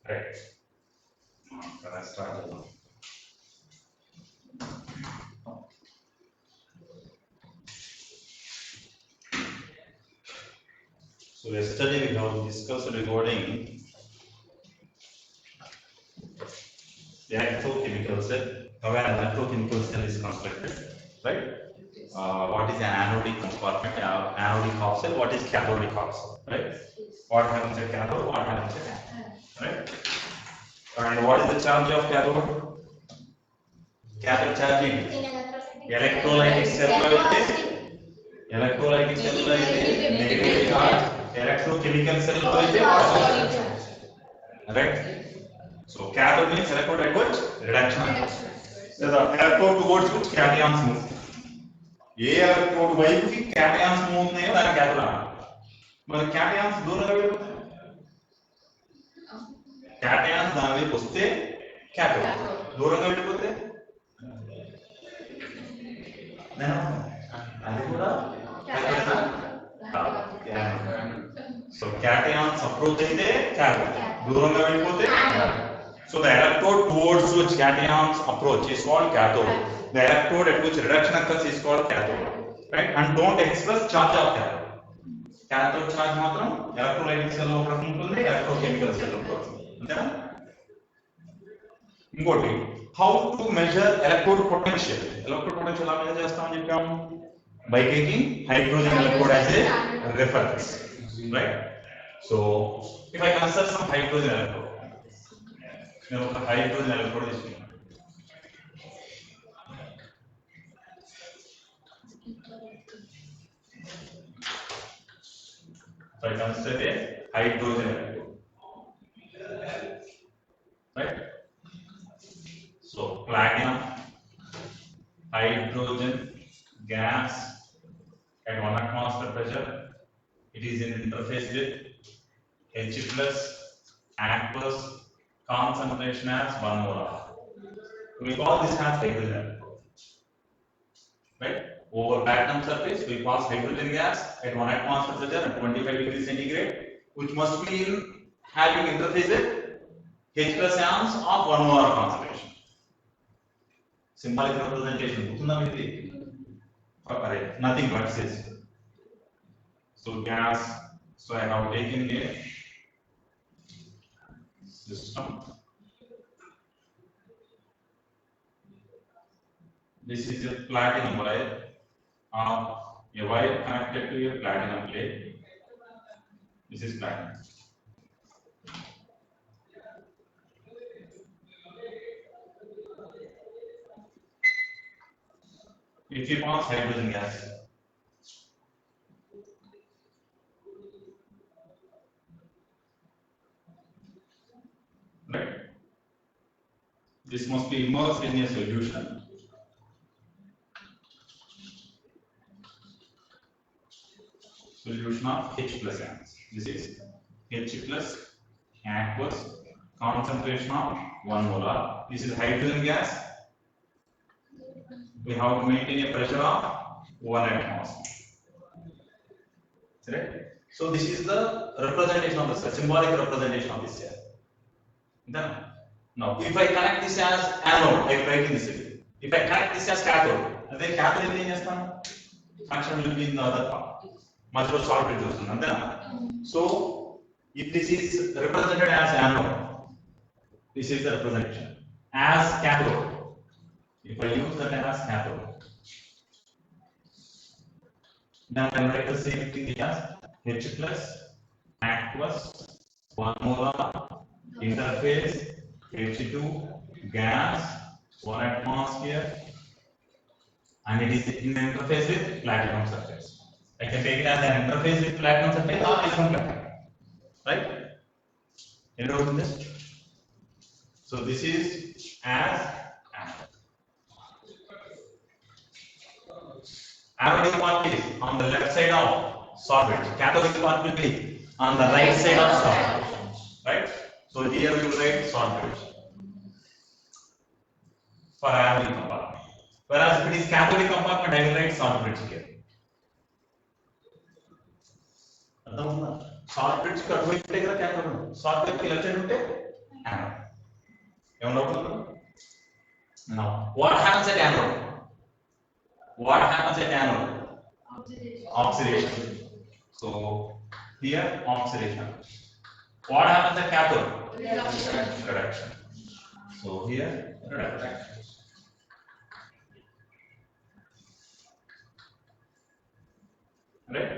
Right. Let's start. So yesterday we have discussed regarding electrochemical cell, how an electrochemical cell is constructed, right? What is an anodic compartment, anodic half cell, what is cathodic half cell, right? What happens at cathode, what happens at anode, right? And what is the charge of cathode? Cathode charging. Electrolytic cell electrolytic cell negative charge, electrochemical cell positive charge, right? So cathode means electrode at which reduction. So the electrode towards which cations move. A electrode వైపుకి cations move ఉన్నాయో దాని cathode అన్నారు. మరి cations దూరంగా వెళ్ళిపోతాయి. cations దాని వైపు వస్తే cathode, దూరంగా వెళ్ళిపోతే అది కూడా సో cations approach అయితే cathode, దూరంగా వెళ్ళిపోతే cathode. So the electrode towards which cations approach is called cathode. The electrode at which reduction occurs is called cathode, right? And don't express charge of cathode. Cathode charge మాత్రం electrolytic cell లో ఒకటి ఉంటుంది, electrochemical cell లో ఒకటి ఉంటుంది. అంతేనా? ఇంకోటి, how to measure electrode potential. Electrode potential ఎలా మెజర్ చేస్తామని చెప్పాము? By taking hydrogen electrode as a reference, right? So if I consider some hydrogen electrode, నేను ఒక హైడ్రోజన్ ఎలక్ట్రోడ్ తీసుకున్నాను. So I consider a hydrogen electrode, right? So platinum, hydrogen gas at 1 atmosphere pressure, it is in interface with H plus, aqueous, concentration as 1 molar. We call this as hydrogen, right? Over platinum surface, we pass hydrogen gas at 1 atmosphere pressure at 25 degrees centigrade, which must be in having interface with H plus ions of 1 molar concentration. Symbolic representation. Nothing but this. So gas. So I have taken a system. This is a platinum wire, a wire connected to a platinum plate. This is platinum. If you pass hydrogen gas, right? This must be immersed in a solution. Solution of H plus ions. This is H plus aqueous, concentration of 1 molar. This is hydrogen gas. We have to maintain a pressure of 1 atmosphere. Right? So this is the representation of the cell, symbolic representation of this cell. Then, now if I connect this as anode, I write in this way. If I connect this as cathode, then cathode is function will be in the other part. Much more salt reduced. So if this is represented as anode, this is the representation. As cathode, if I use that as cathode, then I write the same thing as H plus aqueous 1 molar, interface H2 gas 1 atmosphere, and it is in interface with platinum surface. I can take it as an interface with platinum surface or silicon platinum, right? You know this? So this is as anodic part is on the left side of solvent. Cathodic part will be on the right side of solvent, right? So here we will write solvent for anodic compartment. Whereas if it is cathodic compartment, I will write solvent here. Salt bridge cut away take cathode. Salt bridge left side unte anode. Now, what happens at anode? What happens at anode? Oxidation. So here oxidation. What happens at cathode? Reduction. So here reduction. Right?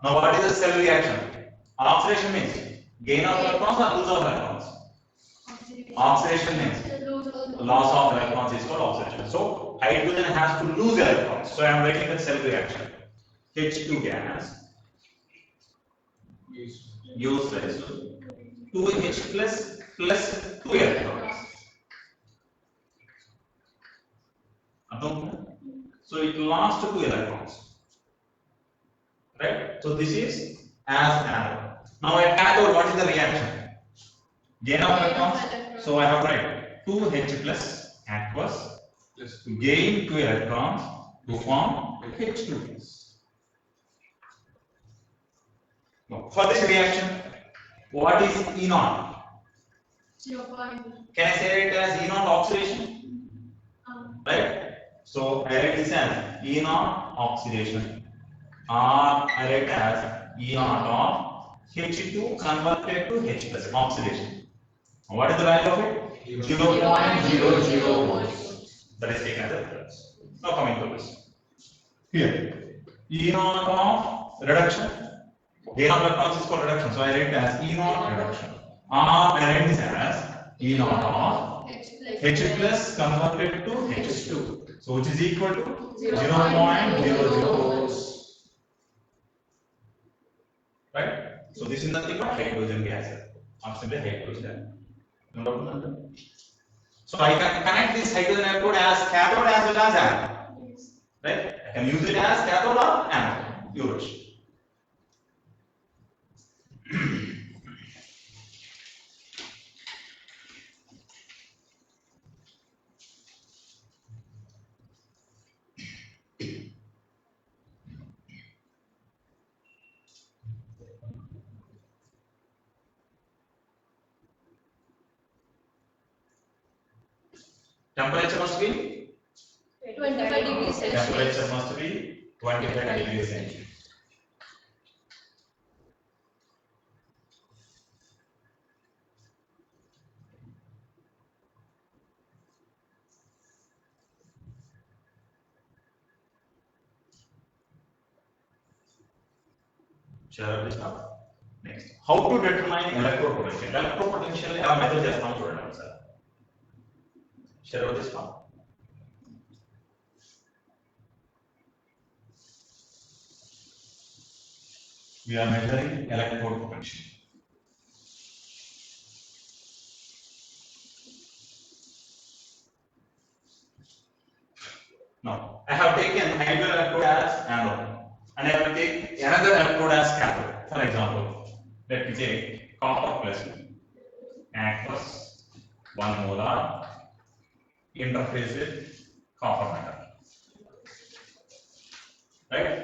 Now what is the cell reaction? Oxidation means gain of electrons or lose of electrons? Oxidation means loss of electrons is called oxidation. So hydrogen has to lose electrons. So I am writing the cell reaction. H2 gas useless 2H plus 2 electrons. So it lost 2 electrons. Right? So this is as anode. Now at cathode, what is the reaction? Gain of electrons. So I have write 2H plus aqueous to gain 2 electrons to form H2 plus. Now, for this reaction, what is E naught? 0. Can I say it as E naught oxidation? Right? So I write this as E naught oxidation. Or I write as E naught of H2 converted to H plus oxidation. What is the value of it? 0.00 volts. That is taken as a reference. Now coming to this. Here, E naught of reduction. Gain of electrons is called reduction. So I write it as E naught reduction. Or I write this as E naught of H plus converted to H2. So which is equal to 0.00 volts. Right? So this is nothing but hydrogen gas, or simply hydrogen. So I can connect this hydrogen electrode as cathode as well as anode. Right? I can use it as cathode or anode. You wish. Temperature must be 25 degrees Celsius. Temperature must be 25 degrees Celsius. Sure, this now. Next, how to determine electrode potential? Electrode potential our method just now చూడండి sir. Share this now. We are measuring electrode potential. Now, I have taken hydrogen electrode as anode, and I will take another electrode as cathode. For example, let me take copper plus aqueous 1 molar interface with copper metal. Right?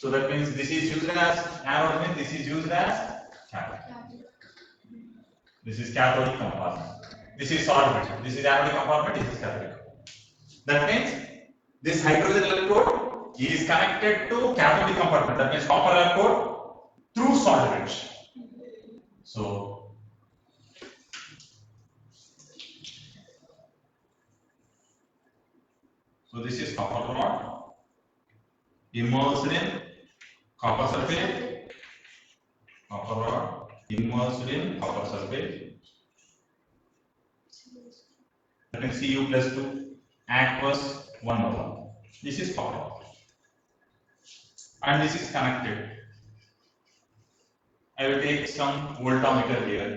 So that means this is used as anode, means this is used as cathode. This is cathodic compartment. This is solvent. This is anodic compartment. This is cathodic. That means this hydrogen electrode is connected to cathodic compartment. That means copper electrode through solvent. So this is copper rod immersed in copper sulfate copper rod immersed in copper sulfate. That means Cu plus 2 aqueous 1 over. This is copper. And this is connected. I will take some voltmeter here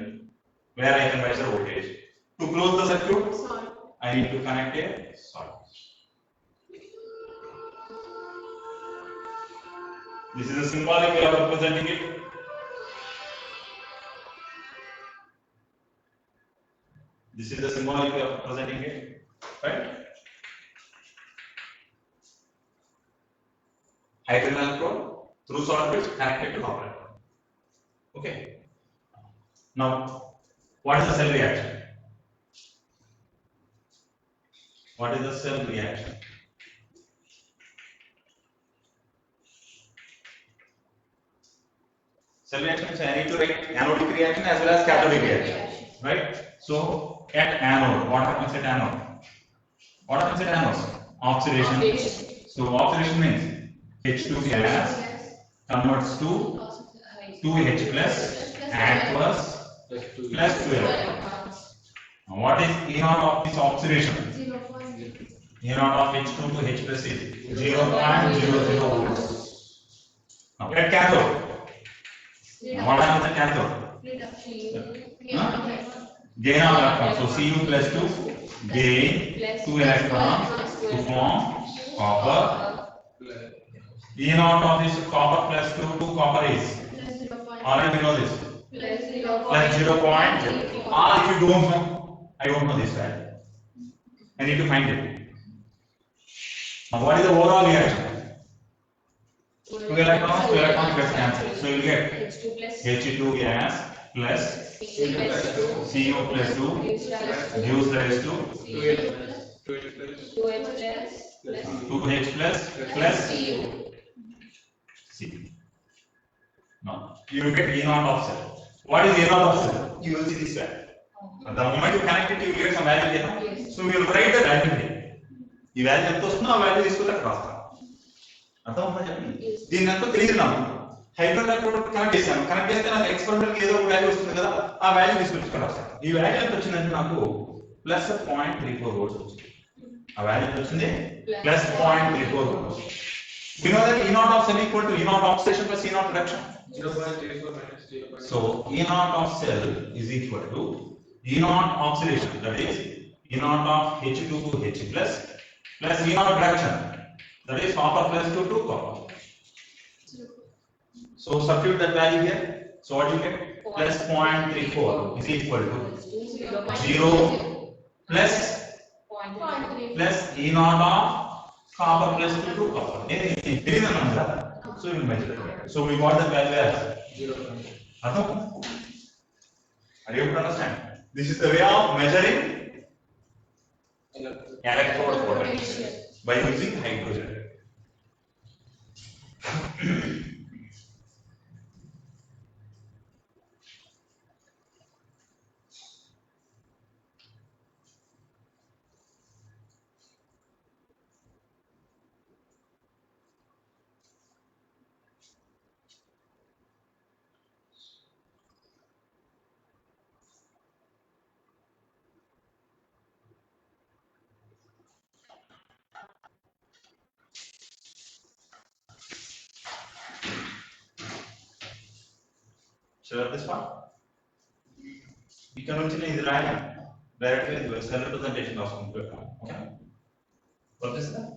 where I can measure voltage. To close the circuit, I need to connect a salt. This is a symbolic way of representing it. This is the symbolic way of representing it, right? Hydrogen electrode through solvent connected to copper. Okay. Now, what is the cell reaction? What is the cell reaction? Cell reaction is I need to write anodic reaction as well as cathodic reaction, right? So at anode, what happens at anode? What happens at anode? Oxidation. So oxidation means H2 gas converts to 2H plus aqueous plus 2 electrons. Now what is E naught of this oxidation? E naught of H2 to H plus is 0.00 volts. Now at cathode, what happens at cathode? Gain of electrons. So Cu plus 2 gain 2 electrons to form copper. E naught of this copper plus 2 to copper is already we know this plus 0.0. Or if you don't know, I don't know this value. I need to find it. Now what is the overall reaction? 2 electrons gets cancelled. So you will get H2 gas plus Cu plus 2 gives rise to 2H plus C. Now you will get E naught of cell. What is E naught of cell? You will see this value. The moment you connect it, you will get some value here. So we will write the value here. ఈ value ఎంత వస్తుందో ఆ value తీసుకుని అక్కడ రాస్తాం. అర్థమవుతుందా చెప్పండి? దీన్ని అంతా తెలియదు నాకు. హైడ్రోజన్ ఎలక్ట్రోడ్ కనెక్ట్ చేశాను. కనెక్ట్ చేస్తే నాకు ఎక్స్పెరిమెంటల్ ఏదో ఒక వాల్యూ వస్తుంది కదా, ఆ వాల్యూ తీసుకుని ఇక్కడ రాస్తాను. ఈ వాల్యూ ఎంత వచ్చిందంటే నాకు ప్లస్ 0.34 వోల్ట్స్ వచ్చింది. ఆ వాల్యూ ఎంత వచ్చింది? Plus 0.34 volts. You know that E naught of cell equal to E naught oxidation plus E naught reduction. 0.34 minus 0. So E naught of cell is equal to E naught oxidation, that is E naught of H2 to H plus E naught reduction, that is copper plus 2 to copper. So substitute that value here. So what you get? Plus 0.34 is equal to 0 plus E naught of copper plus 2 to copper. So we will measure it. So we got the value as 0. Are you able to understand? This is the way of measuring electrode potential by using hydrogen. Shall this one? You can mention is right directly the cell representation of computer. Okay. What is that?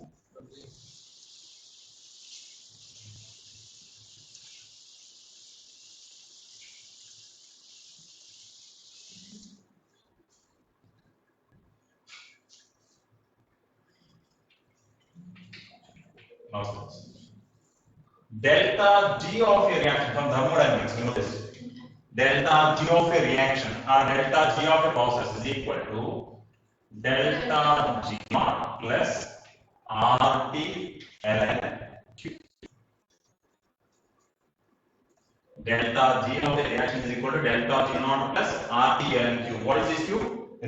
Delta G of a reaction from thermodynamics, you know this. Delta G of a reaction or delta G of a process is equal to delta G naught plus RT ln Q. Delta G of a reaction is equal to delta G naught plus RT ln Q. What is this Q?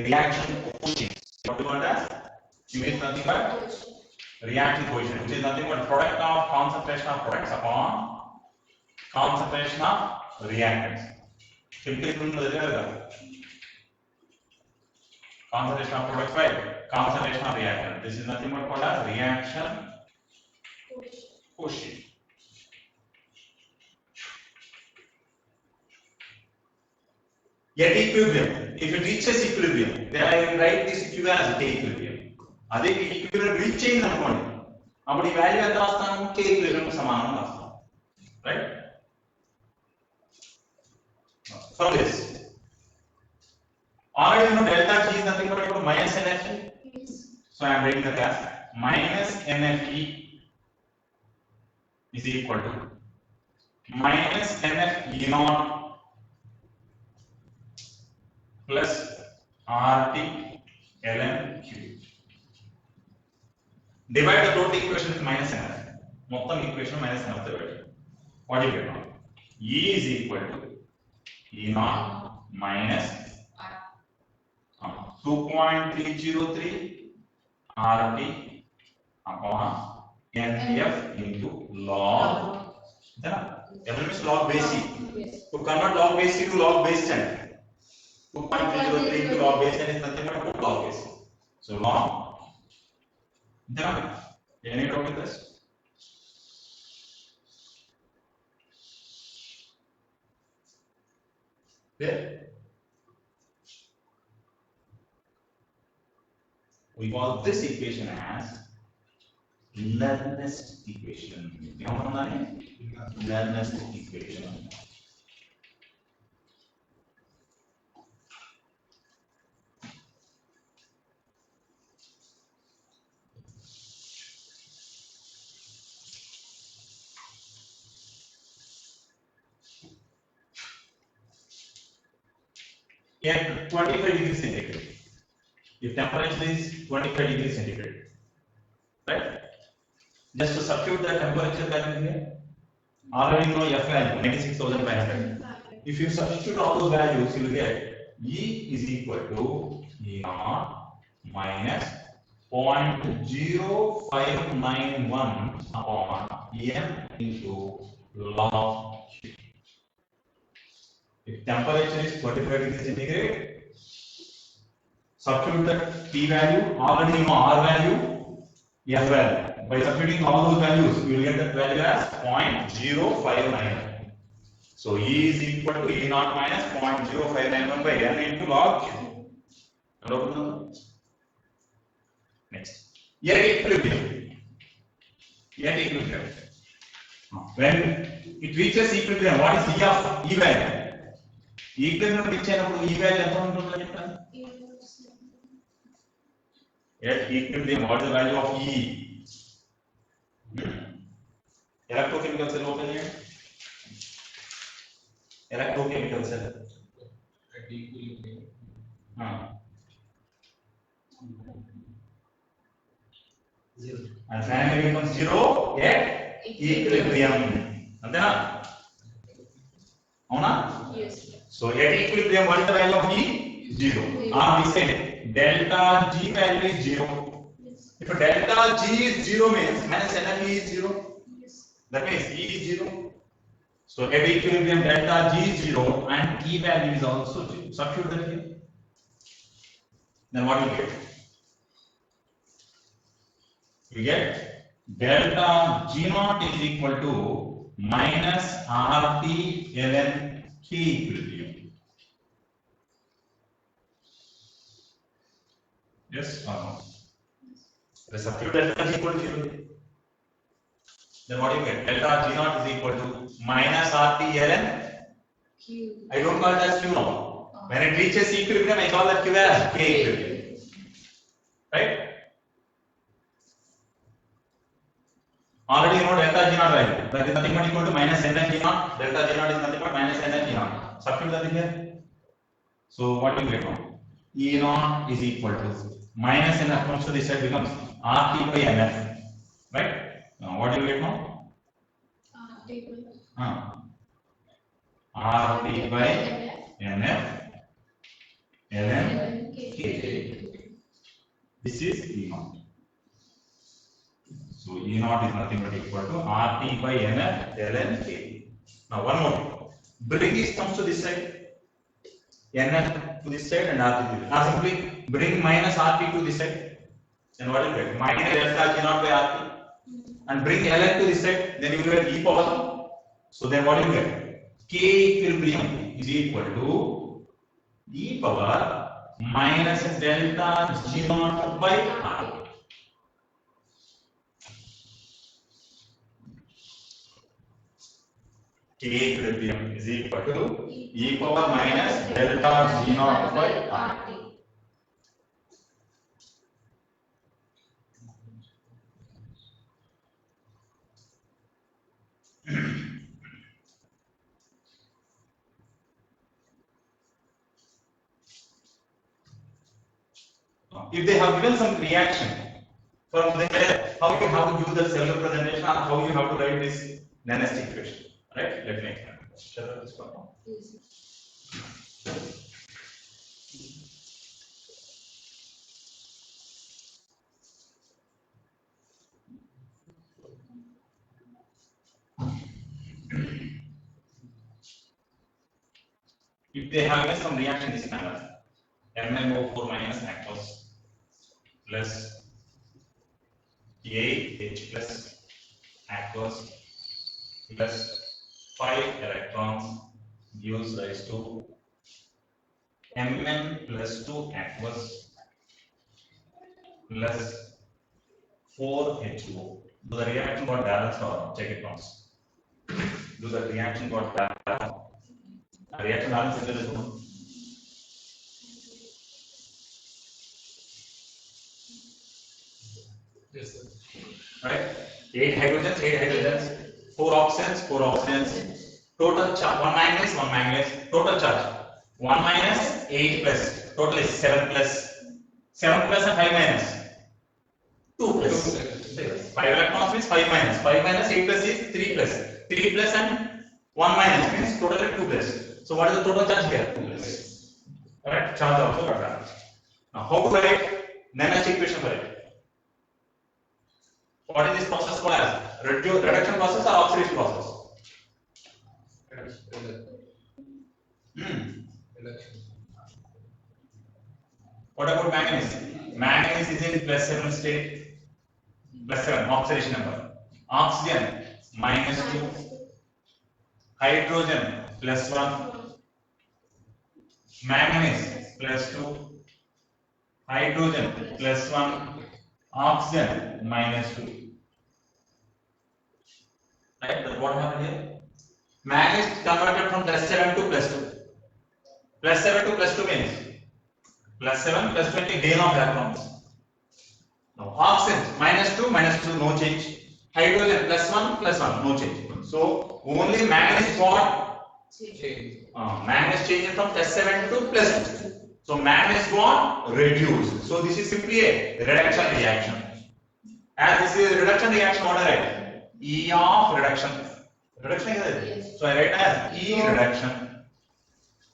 Reaction coefficient. What do you want as? Q is nothing but reaction coefficient, which is nothing but product of concentration of products upon concentration of reactants. Typically, concentration of product by concentration of reactant. This is nothing but called as reaction quotient. At equilibrium, if it reaches equilibrium, then I will write this Q as K equilibrium. That equilibrium reach in the value of K equilibrium right? From this, already you know delta G is nothing but minus NFE. So I am writing that as minus NFE is equal to minus NF E naught plus RT ln Q. Divide the total equation with minus NF. Mottam equation minus NF divide. What do you get now? E is equal to E naught minus 2.303 RT upon NF into log. Everything is log base C. To convert log base C to log base 10. 2.303 into log base 10 is nothing but log base. So log. Any doubt with this? There. We call this equation as Nernst equation. Nernst equation. At 25 degrees centigrade, if temperature is 25 degrees centigrade, right? Just to substitute the temperature value here, already know F value 96,500. If you substitute all those values, you will get E is equal to E naught minus 0.0591 upon M into log Q. If temperature is 25 degrees centigrade, substitute the T value, already you know R value, F value. By substituting all those values, you will get that value as 0.059. So E is equal to E naught minus 0.0591 by N into log Q. Next. At equilibrium. At equilibrium. When it reaches equilibrium, what is E of E value? Equilibrium reach అయినప్పుడు E value ఎంత ఉంటుందో చెప్పండి. At equilibrium, what is the value of E? Electrochemical cell open here. Electrochemical cell. At equilibrium. Zero. And finally becomes 0 at equilibrium. Antena? Avuna? Yes. So at equilibrium, what is the value of E? 0. We say delta G value is 0. Yes. If delta G is 0 means minus NFE is 0. Yes. That means E is 0. So at equilibrium, delta G is 0 and T value is also 0. Substitute that here. Then what will you get? You get delta G naught is equal to minus RT ln K equilibrium. Yes or no? The substitute delta G equal to 0. Then what do you get? Delta G naught is equal to minus RT ln Q. I don't call it as Q now. When it reaches equilibrium, I call that Q as K equilibrium. Right? Already you know delta G naught value. That is nothing but equal to minus NF G naught. Delta G naught is nothing but minus NF G naught. Substitute that here. So what do you get now? E naught is equal to minus NF comes to this side becomes RT by NF. Right? Now what do you get now? RT by NF ln K. This is E naught. So E naught is nothing but equal to RT by NF ln K. Now one more. Bring these terms to this side. NF to this side and RT to this side. Or simply bring minus RT to this side. Then what will you get? Minus delta G naught by RT. And bring Ln to this side. Then you will get e power. So then what will you get? K equilibrium is equal to e power minus delta G naught by RT. K equilibrium is equal to e power minus delta G naught by RT. If they have given some reaction from there, how you have to use the cell representation or how you have to write this dynastic equation, right? Let me explain. Shall I this one? If they have given some reaction this manner, MnO4 minus aqueous plus AH plus aqueous plus 5 electrons gives rise to Mn plus 2 aqueous plus 4 H2O. Do the reaction got balanced or check it once? Do the reaction got balanced? Reaction balance is this one. Yes, sir. Right? 8 hydrogens, 4 oxygens, total charge, 1 manganese, total charge, 1 minus, 8 plus, total is 7 plus, 7 plus and 5 minus, 2 plus, 5 electrons means 5 minus, 5 minus 8 plus is 3 plus, 3 plus and 1 minus means total is 2 plus. So what is the total charge here? 2 plus. Alright, charge also got that. Now how to write dynastic equation for it? What is this process called as? Reduction process or oxidation process? What about manganese? Manganese is in plus 7 state. Plus 7, oxidation number. Oxygen minus 2. Hydrogen plus 1. Manganese plus 2. Hydrogen plus 1. Oxygen minus 2. Right? That's what happened here. Manganese converted from plus 7 to plus 2. Plus 7 to plus 2 means plus 7 plus 20 gain of electrons. Now oxygen minus 2, no change. Hydrogen plus 1, no change. So only manganese got manganese changed from plus 7 to plus 2. So manganese got reduced. So this is simply a reduction reaction. As this is a reduction reaction, what I write? E of reduction. Reduction is it? Yes. So I write as E reduction.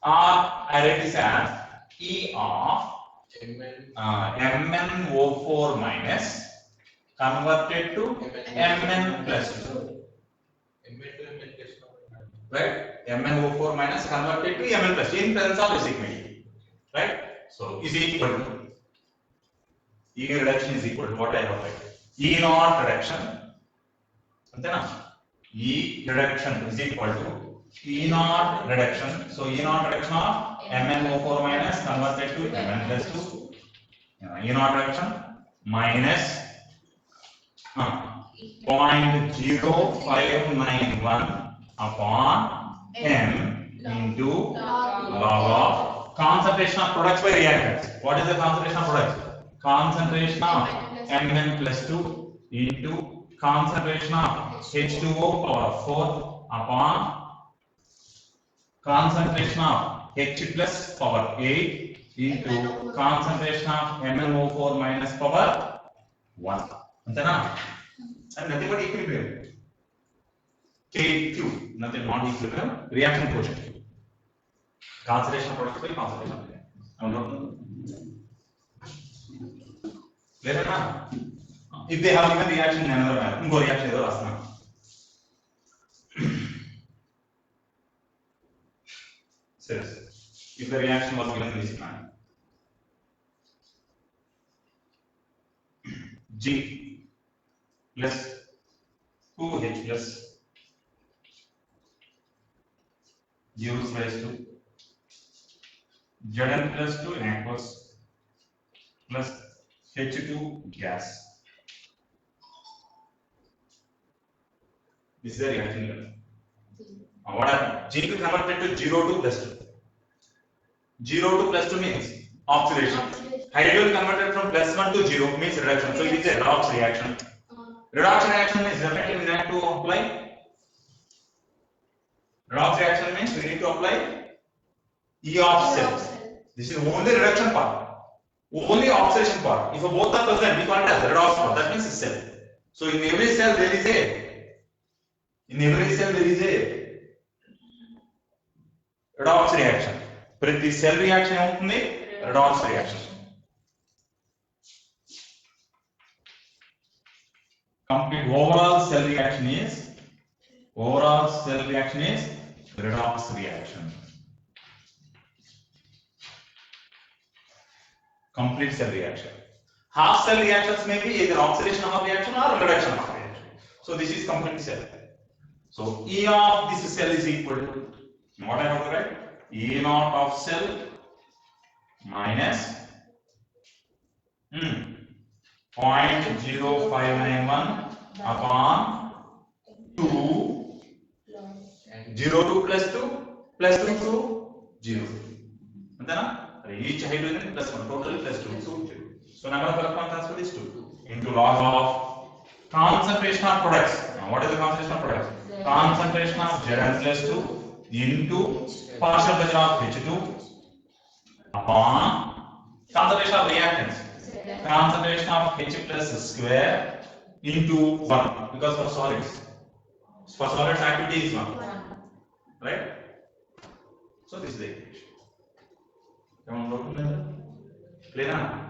Or I write this as E of MnO4 minus converted to Mn plus 2. Right? MnO4 minus converted to Mn plus 2 in presence of basic medium. Right? So is equal to E reduction is equal to what I have written. E naught reduction. E reduction is equal to E naught reduction. So E naught reduction of MnO4 minus converted to Mn plus 2. E naught reduction minus 0.0591 upon M into log of concentration of products by reactants. What is the concentration of products? Concentration of Mn plus 2 into concentration of H2O power 4 upon concentration of H plus power 8 into concentration of MnO4 minus power 1. And nothing but equilibrium. K2, nothing not equilibrium, reaction quotient. Concentration of products by concentration of reactants. Clear enough? If they have given reaction in another manner, reaction is cells if the reaction was given in this manner. G plus 2H plus gives rise to Zn plus 2 in aqueous plus H2 gas. This is the reaction level. What happened? G will convert it to 0 to plus 2. 0 to plus 2 means oxidation. Hydrogen converted from plus 1 to 0 means reduction. So it is a redox reaction. Redox reaction means definitely we have to apply. Redox reaction means we need to apply E of cell. This is only reduction part. Only oxidation part. If both are present, we call it as redox part. That means it's cell. So in every cell there is a redox reaction. Prati cell reaction ఉంటుంది redox reaction. Complete overall cell reaction is redox reaction. Complete cell reaction. Half cell reactions may be either oxidation of reaction or reduction of reaction. So this is complete cell. So E of this cell is equal to what I have to write? E naught of cell minus 0.0591 upon 2 0 to plus 2 plus 2 to 0. Antena? Each hydrogen plus 1 totally plus 2 so 0. So number of electron transfer is 2 into log of concentration of products. Now what is the concentration of products? Concentration of Zn plus 2 into partial pressure of H2 upon concentration of reactants. Concentration of H plus square into 1 because for solids activity is 1, right? So this is the equation. Clear now?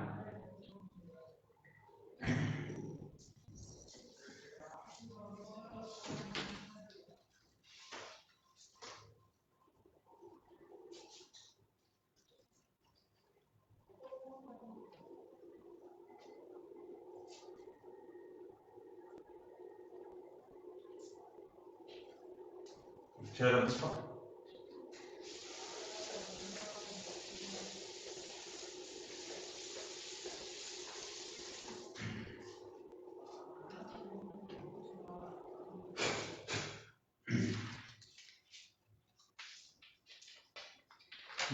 Share this one.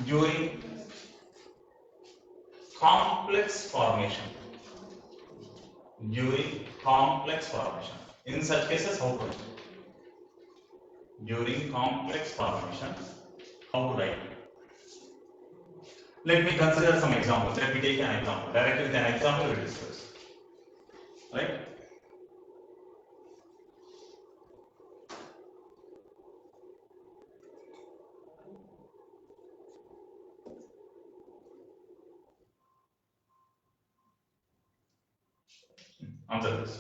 During complex formation, in such cases how to write? During complex formation, how to write? Let me consider some examples. Let me take an example. Directly with an example we will discuss. Right? Answer this.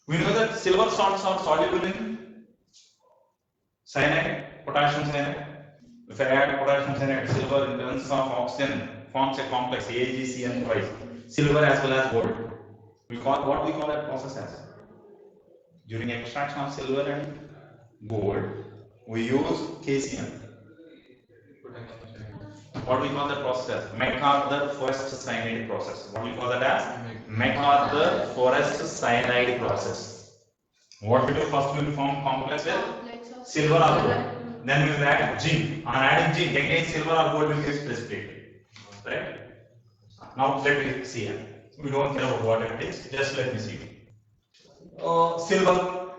We know that silver salts are soluble in cyanide, potassium cyanide. If I add potassium cyanide to silver in presence of oxygen, forms a complex AgCN twice. Silver as well as gold. We call that process as? During extraction of silver and gold, we use KCN. What we call that process as? MacArthur-Forrest cyanide process. What we call that as? MacArthur-Forrest cyanide process. What we do first, we will form complex with silver or gold. Then we will add zinc. On adding zinc, again silver or gold will get precipitate. Right? Now let me see here. We don't care about what it is. Just let me see. Silver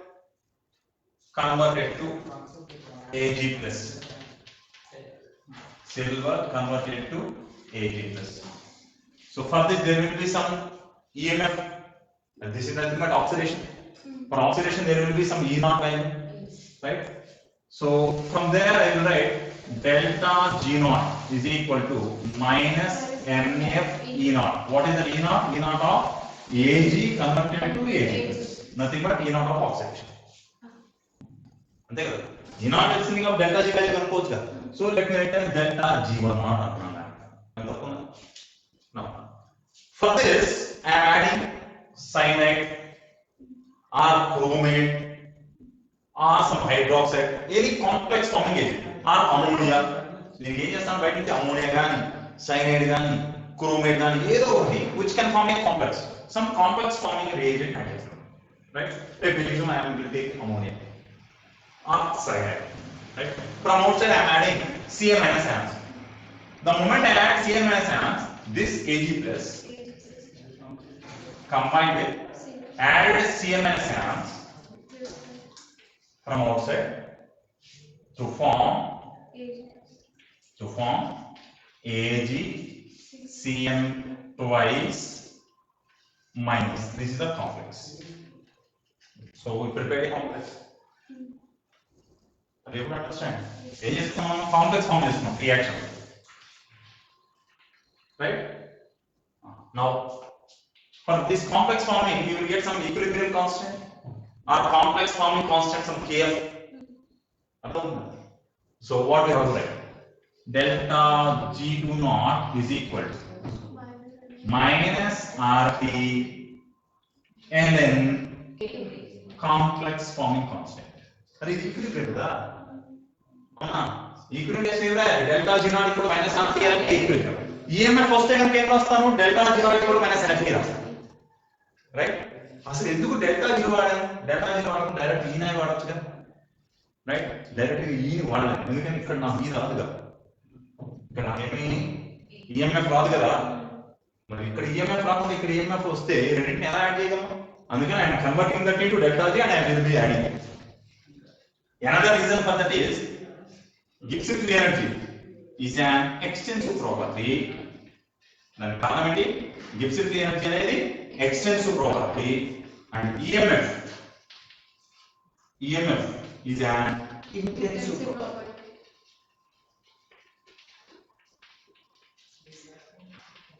converted to Ag plus. Silver converted to Ag plus. So for this there will be some EMF. And this is nothing but oxidation. For oxidation there will be some E naught value, right? So from there I will write delta G naught is equal to minus NF E naught. What is the E naught? E naught of Ag converted to Ag plus. Nothing but E naught of oxidation. G naught తెలిసింది కాబట్టి delta G value కనుక్కోవచ్చుగా. So let me return delta G1 naught అనుకున్నాను. Now for this I am adding cyanide or chromate or some hydroxide, any complex forming agent or ammonia. నేను ఏం చేస్తాను బయట నుంచి ammonia కానీ సైనైడ్ కానీ క్రోమేట్ కానీ ఏదో ఒకటి which can form a complex, some complex forming reagent add చేస్తాను, right? Let me assume I am going to take ammonia or cyanide, right? From outside I am adding Cl minus ions. The moment I add Cl minus ions, this Ag plus combined with added Cl minus ions from outside to form AgCN twice minus. This is the complex. So we prepare a complex. Are you able to understand? Ag is complex formation reaction, right? Now for this complex forming, you will get some equilibrium constant or complex forming constant, some Kf. So what we have to write? Delta G2 naught is equal to minus RT ln complex forming constant. Are you equilibrium? Equilibrium is delta G naught equal to minus RT ln equilibrium. EMF వస్తే కనుక ఏం రాస్తాను? Delta G naught equal to minus NF రాస్తాను, right? అసలు ఎందుకు delta G వాడాను? Delta G వాడకుండా direct E నే వాడొచ్చుగా, రైట్? డైరెక్ట్ E ని వాడలేను ఎందుకంటే ఇక్కడ నాకు E రాదుగా, ఇక్కడ ఏమి ఈఎంఎఫ్ రాదు కదా. మరి ఇక్కడ ఈఎంఎఫ్ రాకుండా ఇక్కడ ఈఎంఎఫ్ వస్తే రెండింటిని ఎలా యాడ్ చేయగలం? అందుకని I'm converting that into delta G and I will be adding it. Another reason for that is Gibbs free energy is an extensive property. దాని కారణం ఏంటి? Gibbs free energy అనేది extensive property and EMF is an intensive property.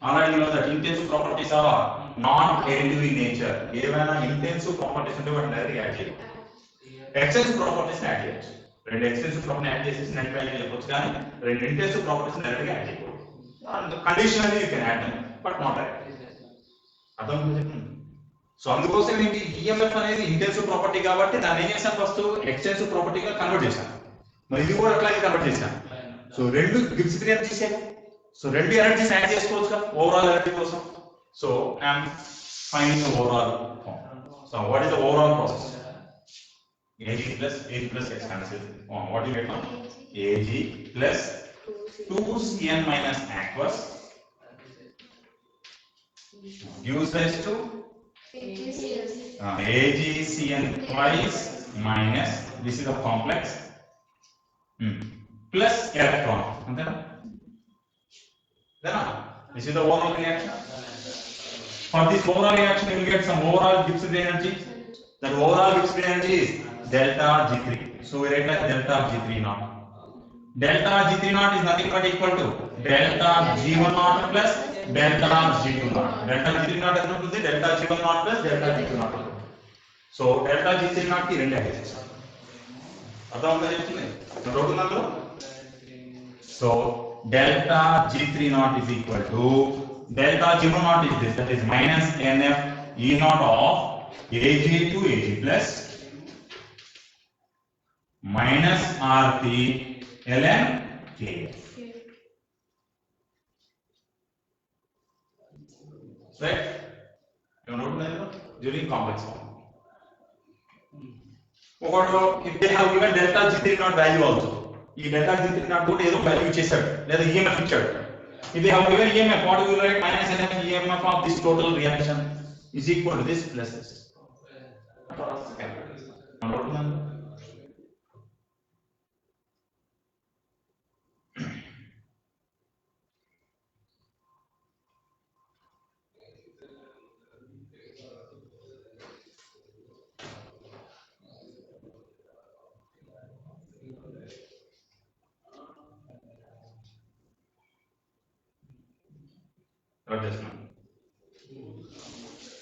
Already you know that intensive properties are non-additive in nature. ఏవైనా intensive properties ఉంటే వాటిని డైరెక్ట్గా add చేయాలి. Extensive properties add చేయొచ్చు. రెండు extensive properties యాడ్ చేసేసి నెట్ వాల్యూ చెప్పొచ్చు, కానీ రెండు intensive properties డైరెక్ట్గా యాడ్ చేయకూడదు. Conditionally you can add them, but not directly. అర్థం చెప్పండి. సో అందుకోసం ఏంటి, ఈఎంఎఫ్ అనేది ఇంటెన్సివ్ ప్రాపర్టీ కాబట్టి దాన్ని ఏం చేశాను, ఫస్ట్ ఎక్స్టెన్సివ్ ప్రాపర్టీగా కన్వర్ట్ చేశాను. మరి ఇది కూడా అట్లాగే కన్వర్ట్ చేశాను. సో రెండు గిబ్స్ ఫ్రీ ఎనర్జీస్, సో రెండు ఎనర్జీస్ యాడ్ చేసుకోవచ్చుగా ఓవరాల్ ఎనర్జీ కోసం. So I'm finding the overall form. So what is the overall process? Ag plus X cancel. What do you get now? Ag plus 2Cn minus aqueous gives rise to AgCN twice minus, this is a complex, plus electron. Then this is the overall reaction. For this overall reaction, you will get some overall Gibbs free energy. That overall Gibbs free energy is delta G3. So we write as delta G3 naught. Delta G3 naught is nothing but equal to delta G1 naught plus delta G2 naught. Delta G3 naught is equal to delta G1 naught plus delta G2 naught. So delta G3 naught की రెండు add చేస్తాం. అర్థం అవుతుందా చెప్తుంది? Road number. So delta G3 naught is equal to delta G1 naught is this, that is minus NF E naught of Ag to Ag plus minus RT ln Kf. Right? You know what during complex form. If they have given delta G3 naught value also, ఈ delta G3 naught కూడా ఏదో value ఇచ్చేసాడు లేదా EMF ఇచ్చాడు. If they have given EMF, what do you write? Minus NF EMF of this total reaction is equal to this plus this.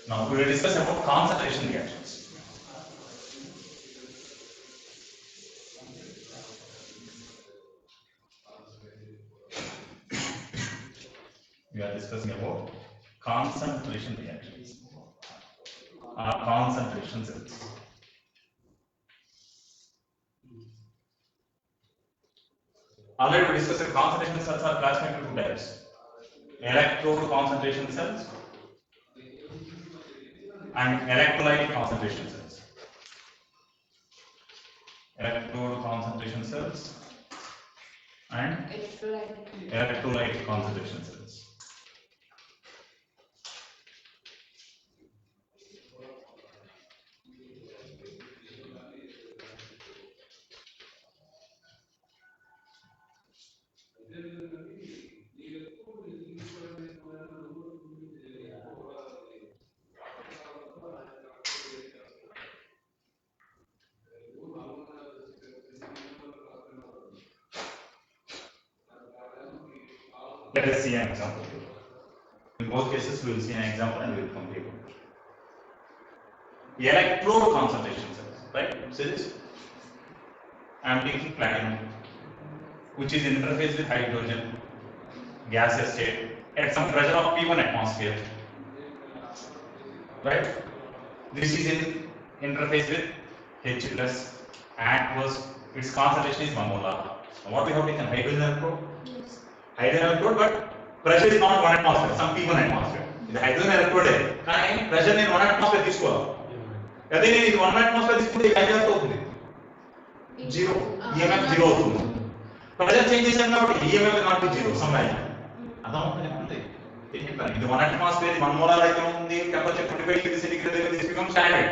Now we will discuss about concentration reactions. We are discussing about concentration reactions or concentration cells. Already we discussed that concentration cells are classified into two types: electrode concentration cells and electrolyte concentration cells. Electrode concentration cells and electrolyte concentration cells. Let us see an example. In both cases, we will see an example and we will compare it. The electrode concentration cells, right? See this? I am taking platinum, which is in interface with hydrogen, gaseous state, at some pressure of P1 atmosphere. Right? This is in interface with H plus, aqueous, its concentration is 1 molar. What we have taken? Hydrogen electrode? Yes. Hydrogen electrode, but pressure is not 1 atmosphere, some P1 atmosphere. The hydrogen electrode is, pressure in 1 atmosphere తీసుకోవాలి. అదే నేను ఇది 1 atmosphere తీసుకుంటే ఏం అవుతుంది? 0. EMF 0 అవుతుంది. Pressure change చేశాం కాబట్టి EMF will not be 0 somewhere. అర్థమవుతుందా చెప్పండి? ఇది 1 atmosphere, 1 molar అయితే ఉంది, టెంపరేచర్ 25 degrees centigrade దగ్గర this becomes standard.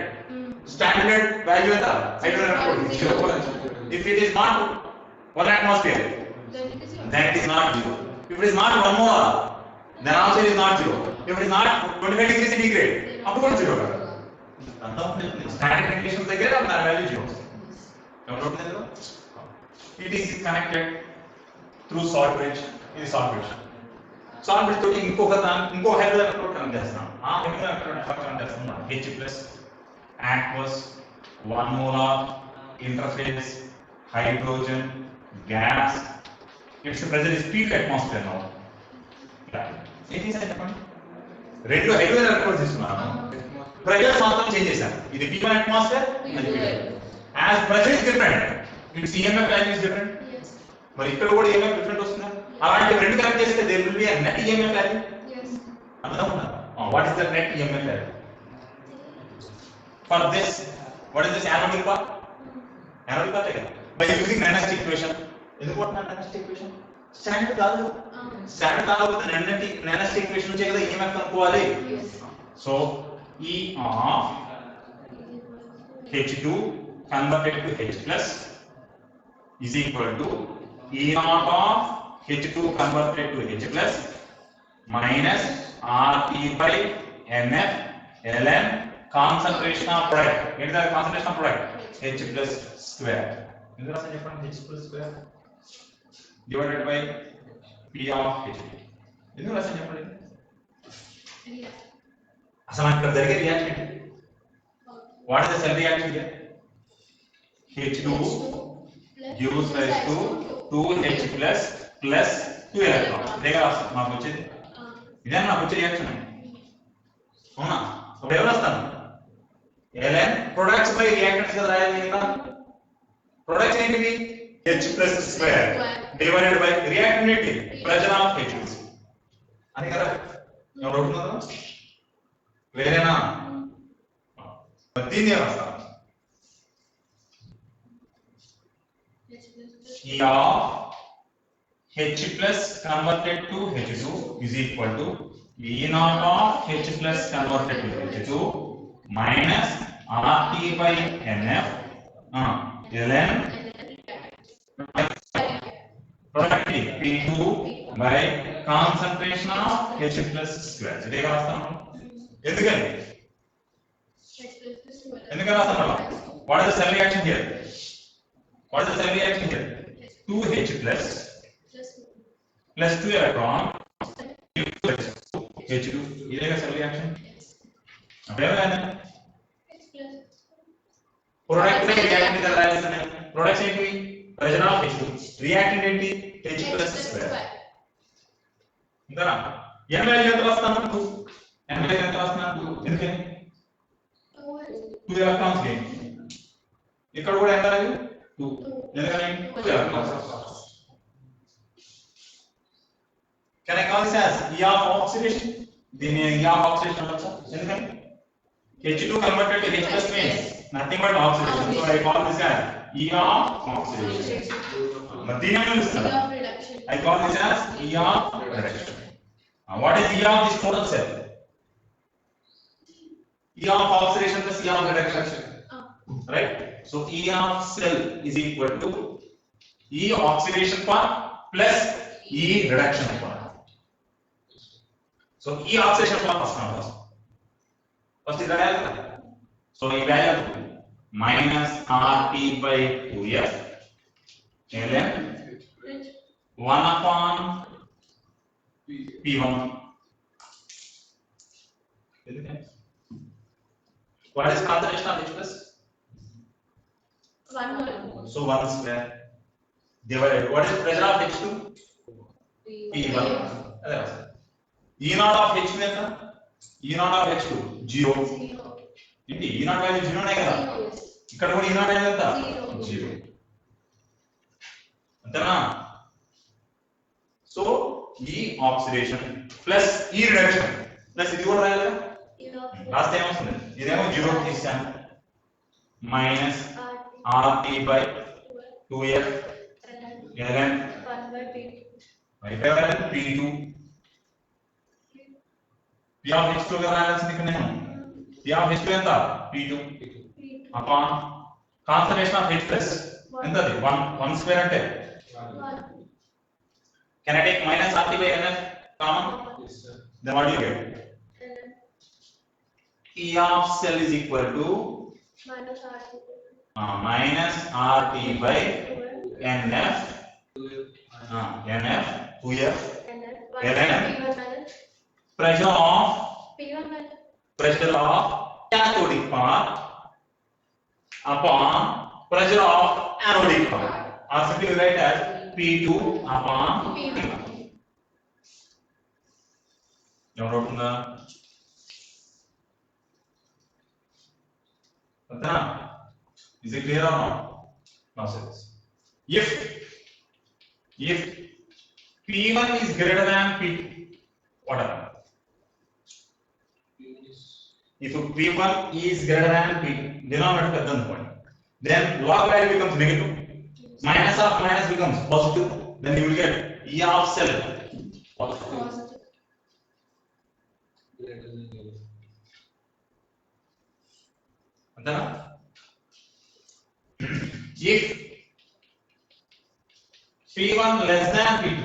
Standard value ఎంత? Hydrogen electrode 0. If it is not 1 atmosphere, then it is not 0. If it is not 1 molar, then also it is not 0. If it is not 25 degrees centigrade, అప్పుడు కూడా 0 కదా. Standard conditions దగ్గర దాని value 0. It is connected through salt bridge. ఇది salt bridge. Salt bridge తోటి ఇంకో hydrogen electrode connect చేస్తున్నాం. ఆ హైడ్రోజన్ ఎలక్ట్రోడ్ ఎట్లా కనెక్ట్ చేస్తున్నాం? H plus aqueous 1 molar interface hydrogen gas. Its pressure is peak atmosphere now. It is చెప్పండి. రెండు hydrogen electrodes తీసుకున్నాము. ప్రెషర్ మాత్రం చేంజ్ చేశాను. ఇది P1 atmosphere and P2. As pressure is different, its EMF value is different. Yes. మరి ఇక్కడ కూడా EMF different వస్తుందా? అలాంటి రెండు కనెక్ట్ చేస్తే there will be a net EMF value. Yes. అర్థమవుతుందా? What is the net EMF value? For this, what is this anodic path? Anodic path again. By using Nernst equation. ఎందుకు వాడుతున్నా Nernst equation? Standard కాదు. Standard కాకపోతే Nernst equation నుంచే కదా EMF కనుక్కోవాలి. Yes. So E of H2 converted to H plus is equal to E naught of H2 converted to H plus minus RT by NF ln concentration of product. What is the concentration of product? H plus square. Is there a H plus square divided by P of H2. Is there a అసలు ఇక్కడ జరిగే reaction ఏంటి? What is the cell reaction here? H2 gives rise to 2H plus 2 electrons. ఇదేగా మాకు వచ్చేది. ఇదే నాకు వచ్చే రియాక్షన్. అవునా? అప్పుడు ఎవరు వస్తారు? ln ప్రొడక్ట్స్ బై రియాక్టెంట్స్ గా రాయాలి కదా. ప్రొడక్ట్స్ ఏంటివి? H plus square divided by reactant ఏంటి? Pressure of H2. అని కదా. ఎవరు అవుతున్నారు? వేరేనా? దీన్ని రాస్తాం. E of H plus converted to H2 is equal to E naught of H plus converted to H2 minus RT by NF ln productivity P2 by concentration of H plus square. ఇదేగా రాస్తాం. ఎందుకని రాస్తాం? What is the cell reaction here? What is the cell reaction here? 2H plus 2 electron H2. ఇదేగా cell reaction. అదేనా? Product reactant గా రాయాల్సిన products ఏంటి? Pressure of H2. Reactant ఏంటి? H plus square. ఇంతనా? n value ఎంత రాస్తాను 2 n వాల్యూ ఎంత రాస్తున్నాను 2 ఎందుకని 2 ఎలక్ట్రాన్స్ గెయిన్ ఇక్కడ కూడా ఎంత వాల్యూ 2 ఎందుకని 2 electrons can I call this as E of oxidation దీని E of oxidation అనొచ్చా ఎందుకని H2 converted to H plus means nothing but oxidation so I call this as E of oxidation మరి దీని ఏమని పిలుస్తారు I call this as E of reduction what is E of this total cell E of oxidation plus E of reduction right so E of cell is equal to E oxidation part plus E reduction part so E oxidation part first is value so E value minus RT by 2F ln 1 upon P1 what is concentration of H plus 1 so 1 square divided what is pressure of H2 P1 అదే E naught of H2 ఎంత E naught of H2 0 ఏంటి E naught value 0 నే కదా ఇక్కడ కూడా E naught value ఎంత 0 అంతేనా so E oxidation plus E reduction plus ఇది కూడా రాయాలి లాస్ట్ టైం వస్తుంది ఇదేమో 0 తీసాను minus RT by 2F ln 1 by P2 P of H2 का रायाల్సింది ఇక్కడ నేను P of H2 ఎంత P2 upon concentration of H plus ఎంతది 1 square అంటే 1 can I take minus RT by NF common Yes, sir. then what do you get E of cell is equal to minus RT by NF NF 2F ln pressure of cathodic part upon pressure of anodic part or simply write as P2 upon P1 ఎవరు అవుతుందా అంతేనా is it clear or not now say this if P1 is greater than P2 what happens if P1 is greater than P2 denominator పెద్ద అనుకోండి then log value becomes negative minus of minus becomes positive then you will get E of cell positive Greater than 0. అంతేనా if P1 less than P2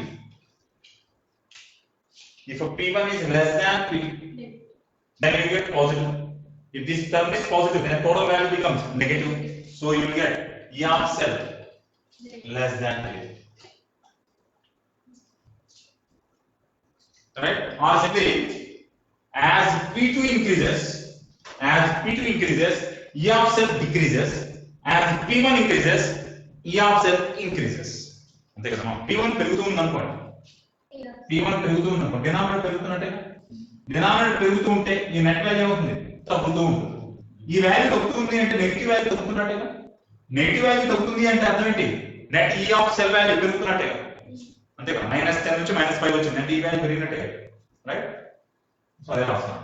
if P1 is less than P2 then you get positive if this term is positive then total value becomes negative so you will get E of cell less than P2 right or simply as P2 increases E of cell decreases as P1 increases E of cell increases అంతే కదా P1 పెరుగుతుంది అనుకోండి P1 పెరుగుతుంది అనుకోండి denominator పెరుగుతున్నట్టే denominator పెరుగుతూ ఉంటే ఈ net value ఏమవుతుంది తగ్గుతూ ఉంటుంది ఈ వాల్యూ తగ్గుతుంది అంటే నెగటివ్ వాల్యూ తగ్గుతున్నట్టే నెగటివ్ వాల్యూ తగ్గుతుంది అంటే అర్థం ఏంటి net E of cell value పెరుగుతున్నట్టే అంతే కదా -10 నుంచి -5 వచ్చింది అంటే ఈ వాల్యూ పెరిగినట్టే రైట్ సో అదే రాస్తాం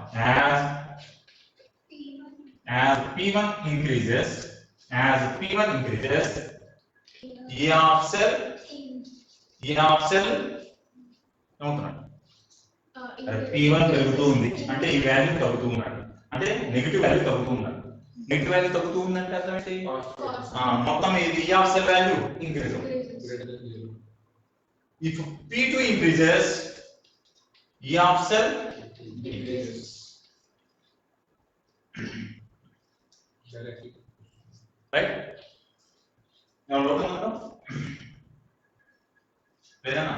as P1 increases E of cell ఏమవుతున్నాడు P1 పెరుగుతూ ఉంది అంటే ఈ వాల్యూ తగ్గుతూ ఉన్నాడు అంటే నెగటివ్ వాల్యూ తగ్గుతూ ఉన్నాడు నెగటివ్ వాల్యూ తగ్గుతూ ఉందంటే అర్థం ఏంటి మొత్తం ఇది E of cell value increase అవుతుంది Greater than 0. if P2 increases E of cell Increases. Directly. right now look at వేరేనా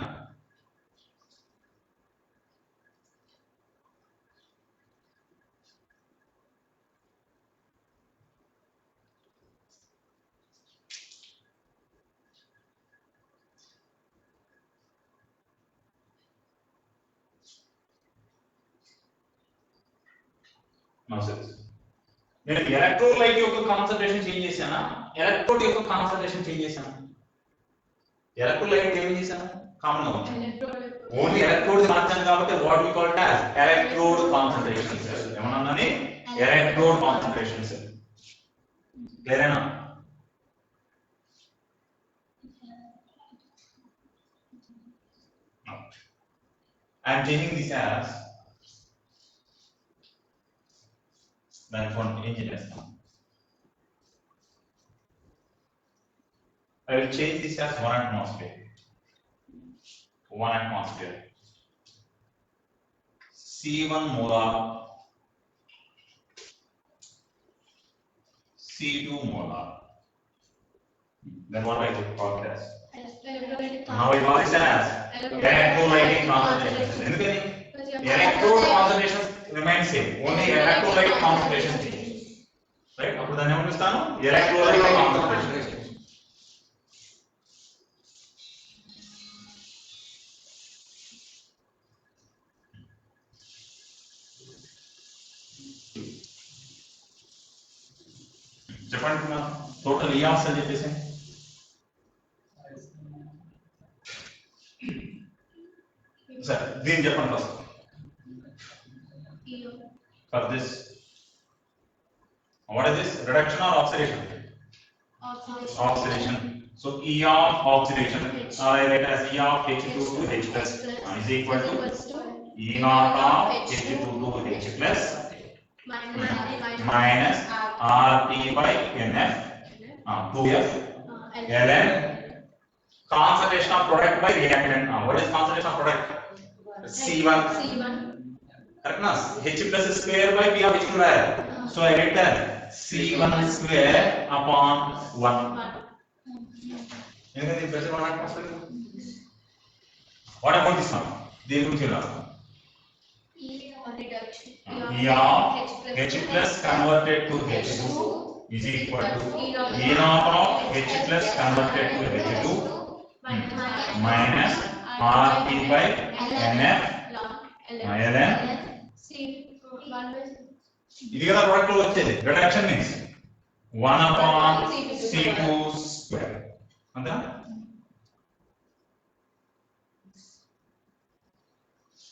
Now see this. నేను ఎలక్ట్రోలైట్ యొక్క కాన్సంట్రేషన్ చేంజ్ చేశానా, ఎలక్ట్రోడ్ యొక్క కాన్సంట్రేషన్ చేంజ్ చేశానా? ఎలక్ట్రోలైట్ ఏం చేశాను? కామన్ గా ఉంది. ఓన్లీ ఎలక్ట్రోడ్ మార్చాను కాబట్టి what we call it as electrode concentration cell. ఏమన్నానని? Electrode concentration cell. క్లియరేనా? I am changing this as then for engineers now. I will change this as 1 atmosphere. 1 atmosphere. C1 molar, C2 molar. Then what I will call this? Now I call this as electrolytic concentration. ఎందుకని? Electrode concentration remains same. Only electrolyte concentration changes. Right? అప్పుడు దాన్ని ఏమని పిలుస్తాను? Electrolyte concentration. చెప్పండి total ఈ option చెప్పేసి సరే దీన్ని చెప్పండి first for this what is this reduction or oxidation? Oxidation. So E of oxidation or I write as E of H2 to H plus is equal to E naught of H2 to H plus minus RT by NF 2F ln concentration of product by reactant. What is concentration of product? C1. Correct na? H plus square by P of H square. So I write that C1 square upon 1. Anything better on atmosphere? What about this one? They will tell us. E of H plus converted to H2 is equal to E naught of H plus converted to H2 minus RT by NF ln ఇది కదా product లో వచ్చేది reduction means 1 upon C2 square అంతేనా?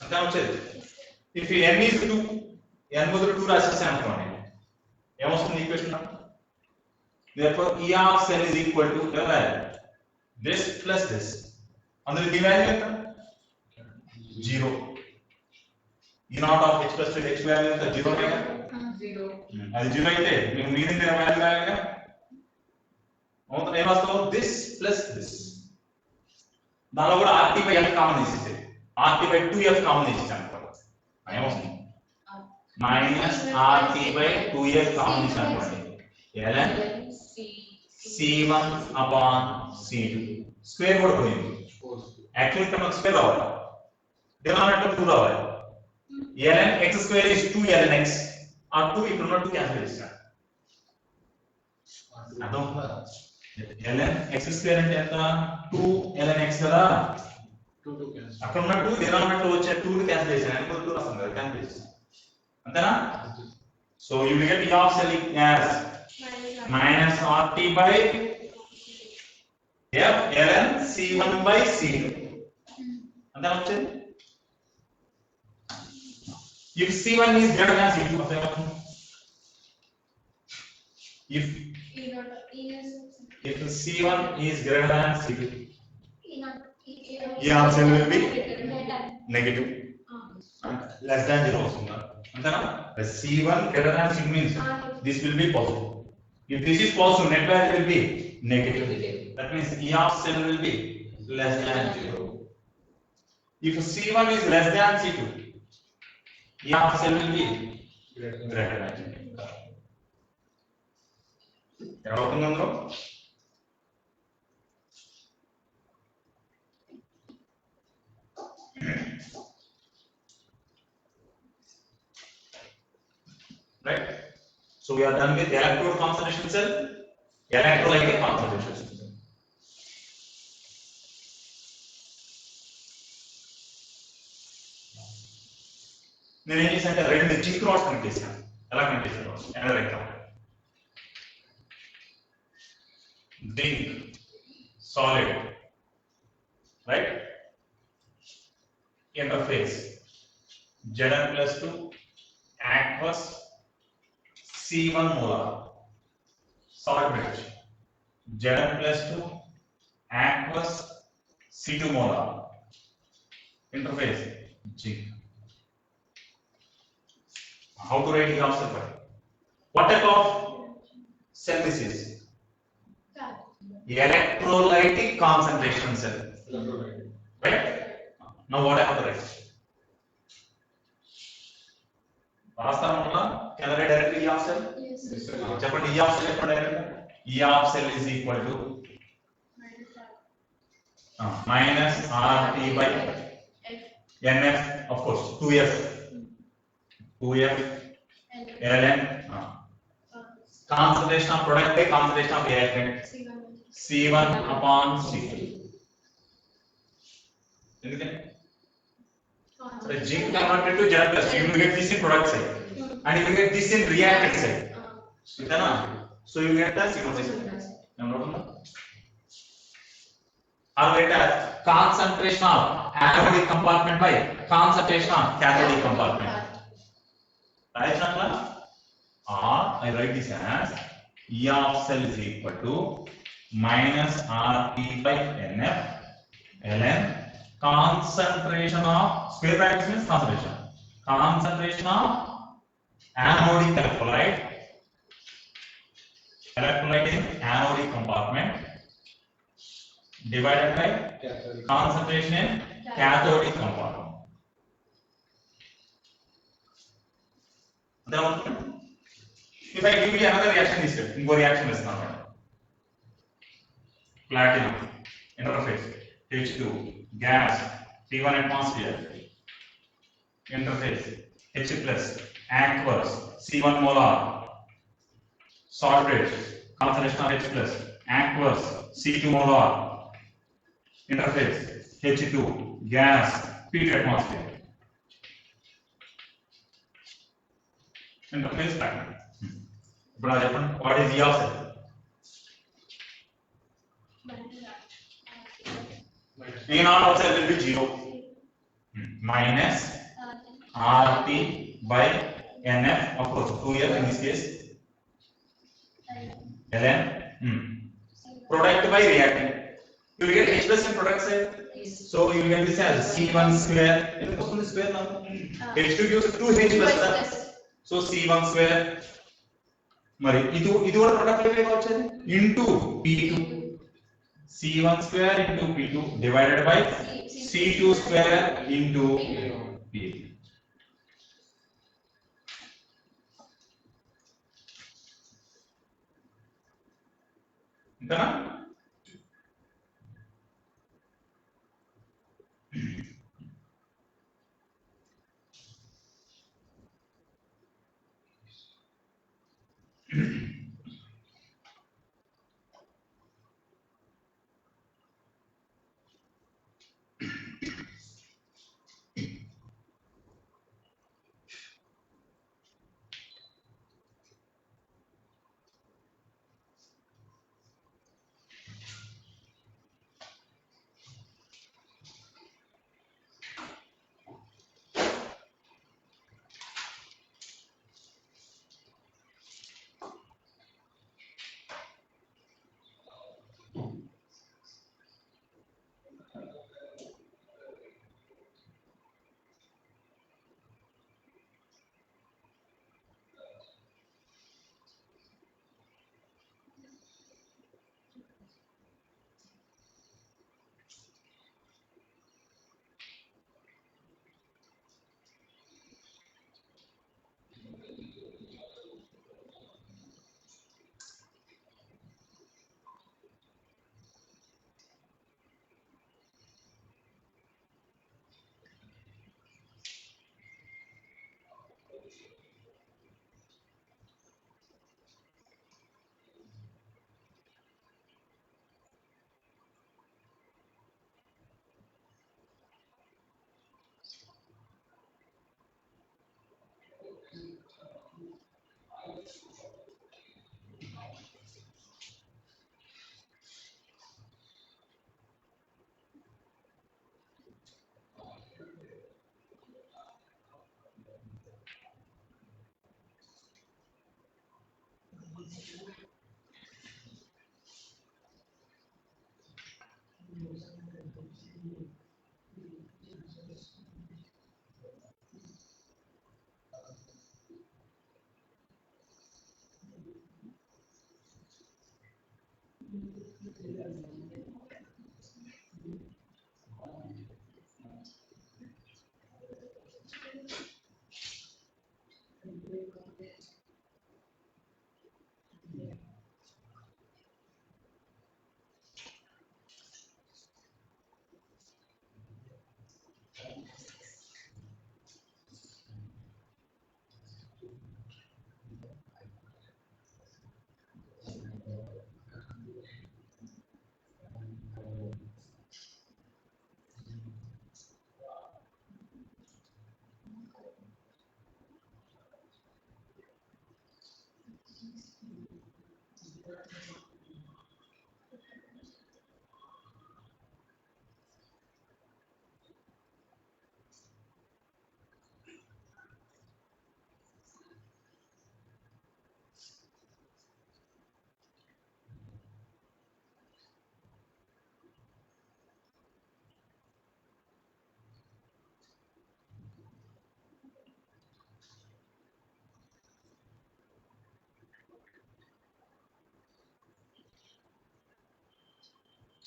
అంతే వచ్చేది. If n is 2 n బదులు 2 రాసేసాను అనుకోండి ఏమొస్తుంది equation? therefore E of cell is equal to this plus this. అందులో ది వాల్యూ ఎంత? 0. E naught of H plus H value ఎంత? 0 కదా? 0. అది 0 అయితే మీకు మిగిలిన వాల్యూ రాయాలిగా. అవును ఏమొస్తావు? this plus this. దానిలో కూడా RT by F కామన్ తీసేసి RT by 2F కామన్ తీసేసాను అనుకోండి ఏమొస్తుంది? minus RT by 2F common తీసేసాను అనుకోండి ln C1 upon C2 square కూడా పోయింది. యాక్చువల్లీ ఇక్కడ మనకు స్క్వేర్ రావాలి, డినామినేటర్ 2 రావాలి. ln x square is 2 ln x. ఆ 2 ఇక్కడ ఉన్న 2 క్యాన్సిల్ చేస్తాను. అర్థమవుతుందా? ln x square అంటే ఎంత? 2 ln x కదా. 2 క్యాన్సిల్. అక్కడ ఉన్న 2 డినామినేటర్ వచ్చే 2 ని క్యాన్సిల్ చేశాను. అంటే 2 రాస్తాం కదా, క్యాన్సిల్ చేస్తాను. అంతేనా? So you will get E of cell as minus RT by F ln C1 by C2. అంతేనా వచ్చేది? If C1 is greater than C2, if C1 is greater than C2, E of cell will be negative, less than 0 వస్తుందా? అంతేనా? C1 greater than C2 means this will be positive. If this is positive, net value will be negative. That means E of cell will be less than 0. If C1 is less than C2, E of cell will be greater than 0. ఎలా అవుతుంది అందులో? Right? So we are done with electrode concentration cell, electrolytic concentration cell. నేను ఏం చేశానంటే రెండు zinc rods connect చేశాను ఎలా connect చేశారు another example zinc solid right interface Zn plus 2 aqueous C1 molar solid bridge Zn plus 2 aqueous C2 molar interface zinc. How to write Gibbs cell? What type of cell this is? Electrolytic concentration cell. Right? Now what I have to write? Can I write directly E of cell? Yes. చెప్పండి E of cell ఎప్పుడు direct E of cell is equal to minus RT by NF, of course 2F ln concentration of product by concentration of reactant C1 upon C2. ఎందుకని so zinc converted to Zn plus you will get this in product side and you will get this in reactant side. Idana so you will get the C1 side. Or get a concentration of anodic compartment by concentration of cathodic compartment. Right, Shakla? Or I write this as E of cell is equal to minus RT by NF ln concentration of square brackets means concentration of anodic electrolyte in anodic compartment divided by concentration in cathodic compartment. If I give you another reaction, this is ingo reaction is not platinum interface H2 gas P1 atmosphere interface H plus aqueous C1 molar salt bridge concentration of H plus aqueous C2 molar interface H2 gas P2 atmosphere interface platinum. ఇప్పుడు అది చెప్పండి what is E of cell? E naught of cell will be 0 minus RT by NF, of course 2F in this case ln product by reactant. You will get H plus in product side, so you will get this as C1 square. Square now H2 gives 2H plus, so C1 square మరి ఇది కూడా product లో వచ్చేది into P2 C1 square into P2 divided by C2 square into P2. ఇంతనా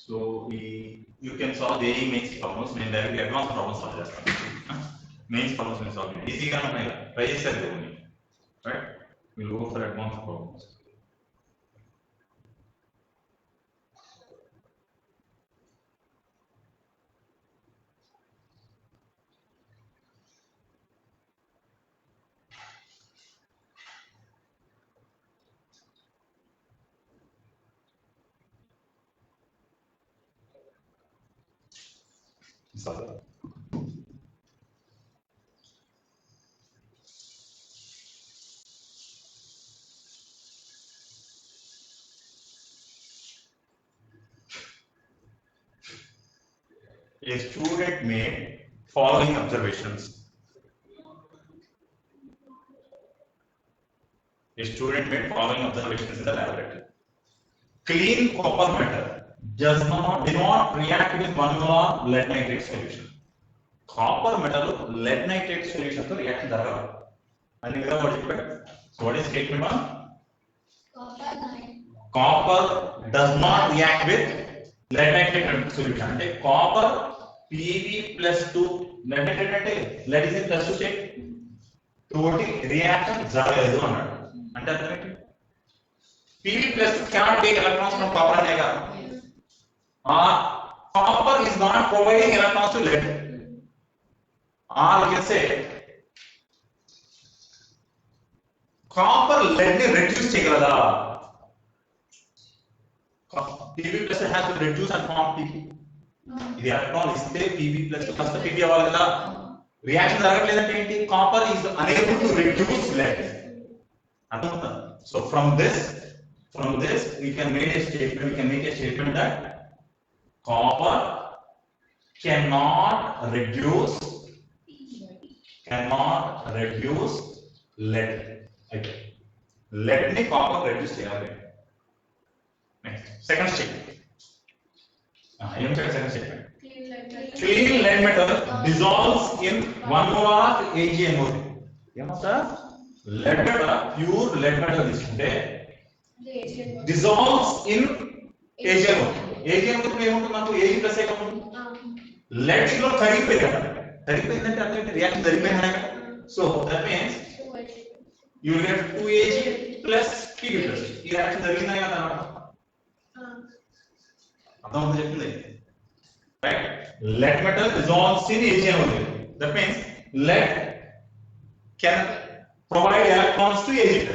So you can solve the mains problems. Main directly advanced problems solve చేస్తాను. Mains problems నేను solve చేస్తాను. Easy గానే ఉన్నాయి. Try చేస్తారు కొన్ని. Right? We'll go for advanced problems. Sorry. A student made following observations. A student made following observations in the laboratory. Clean copper metal did not react with 1 molar lead nitrate solution. Copper metal lead nitrate solution to react jaragadu. And so what is statement 1? Copper does not react with lead nitrate solution. అంటే copper Pb+2 lead nitrate అంటే lead is in +2 state తోటి reaction జరగలేదు అన్నాడు. అంటే అర్థం ఏంటి? Pb+ cannot take electrons from copper అనేగా. Copper is not providing electrons to lead. Or you can say copper lead ని reduce చేయగలదా? Pb+ has to reduce and form Pb. ఇది electron ఇస్తే Pb+ ఫస్ట్ Pb అవ్వాలి కదా. Reaction జరగట్లేదంటే ఏంటి? Copper is unable to reduce lead. అర్థమవుతుందా? So from this we can make a statement that copper cannot reduce lead. Okay. Lead ni copper reduce చేయాలి. Next, second statement. Second statement. Clean lead metal dissolves in 1 molar of AgNO3. ఏమంటా? Lead metal, pure lead metal తీసుకుంటే dissolves in AgNO3. AgNO3 ఏముంటుంది? నాకు Ag+ ఏముంటుంది? lead లో కరిగిపోయిందంటే అర్థం ఏంటి? Reaction జరిగిపోయిందనే కదా. So that means you will get 2Ag plus Pb+. ఈ రియాక్షన్ జరిగిందనే కదా అన్నమాట. అర్థం అవుతుంది చెప్పింది. Right? Lead metal dissolves in AgNO3. That means lead can provide electrons to Ag+.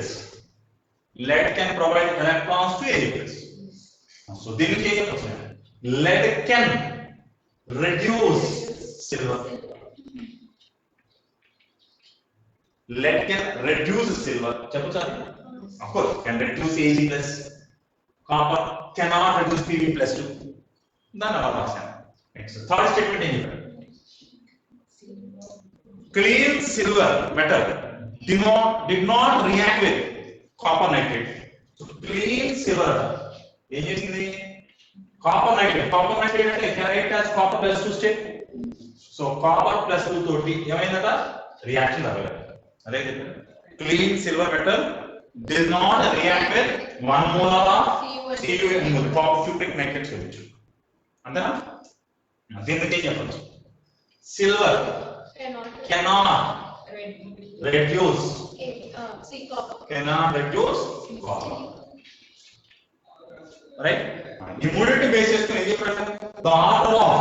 Lead can provide electrons to Ag+. So దీనికి ఏం చెప్తాను? Lead can reduce silver. Lead can reduce silver. చెప్పొచ్చా? Of course, can reduce Ag+. Copper cannot reduce Pb+2. దాన్ని అలా రాశాను. Next, third statement ఏం చెప్పారు? Clean silver metal did not react with copper nitrate. So clean silver ఏం చేసింది? Copper nitrate అంటే can react as copper +2 state. So copper +2 తోటి ఏమైందట? రియాక్షన్ జరగలేదు. అదే చెప్పారు. Clean silver metal does not react with 1 molar of Cu in the cupric naked solution. అంతేనా? దీనికి ఏం చెప్పొచ్చు? Silver cannot reduce copper. Right? ఈ మూడింటి బేస్ చేసుకుని ఏం చెప్పాడు? The order of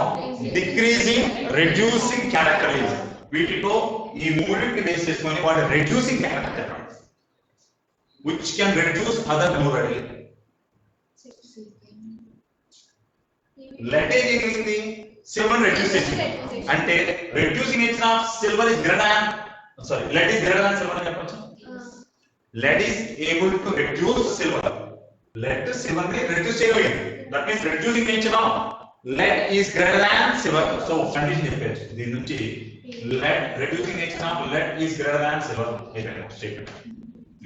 decreasing, reducing character is. వీటిలో ఈ మూడింటి బేస్ చేసుకుని వాడు reducing character, which can reduce other more readily. Lead is the silver reducing. అంటే reducing nature of silver is greater than, sorry, lead is greater than silver అని చెప్పొచ్చు. Lead is able to reduce silver. Lead silver ని reduce చేయగలిగింది. That means reducing nature of lead is greater than silver. So condition చెప్పచ్చు. దీని నుంచి lead reducing nature of lead is greater than silver statement.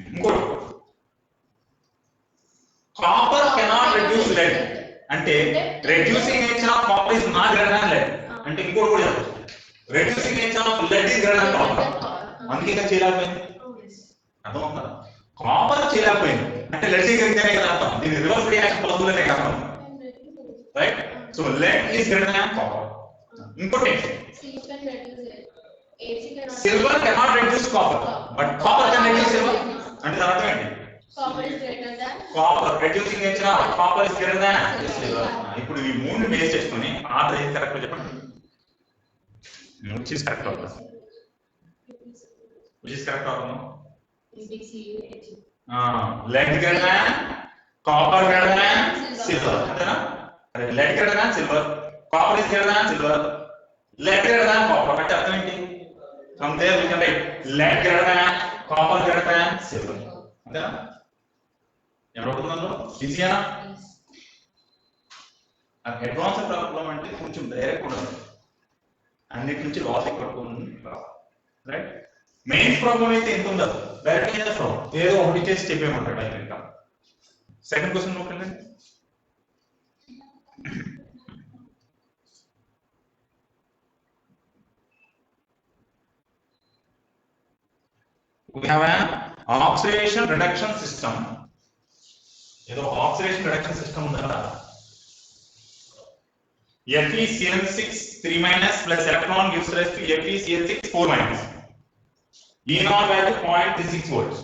ఇంకోటి copper cannot reduce lead. అంటే reducing nature of copper is not greater than lead. అంటే ఇంకోటి కూడా చెప్పచ్చు. Reducing nature of lead is greater than copper. అందుకే ఇంకా చేయలేకపోయింది. అర్థమవుతుందా? కాపర్ చేయలేకపోయింది అంటే lead చేయగలిగితేనే కదా అర్థం. దీని రివర్స్ రియాక్షన్ పాసిబుల్ కదా అర్థం. Right? So lead is greater than copper. ఇంకోటి silver cannot reduce copper, but copper can reduce silver. అంటే దాని అర్థం ఏంటి? Copper is greater than copper, reducing nature of copper is greater than silver. ఇప్పుడు ఈ మూడు బేస్ చేసుకొని ఆర్డర్ ఏది కరెక్ట్ చెప్పండి. which is correct order? Which is correct order? Lead greater than copper greater than silver. అంతేనా? lead greater than silver, copper is greater than silver, lead greater than copper. అంటే అర్థం ఏంటి? From there we can write lead greater than copper greater than silver. అంతేనా? ఎవరు అడుగుతున్నారు? ఈజీనా? Advance problem అంటే కొంచెం direct ఉండదు, అన్నిటి నుంచి లాజిక్ పట్టుకుని రైట్. మెయిన్స్ ప్రాబ్లం అయితే ఎంత ఉండదు, డైరెక్ట్ చేస్తాం ఏదో ఒకటి చేసి చెప్పేమంటాడు ఆయన. ఇంకా సెకండ్ క్వశ్చన్ నోకండి. We have an oxidation reduction system. ఏదో oxidation reduction system ఉంది కదా. FeCl6 3- plus electron gives rise to FeCl6 4-. E0 value 0.36 volts.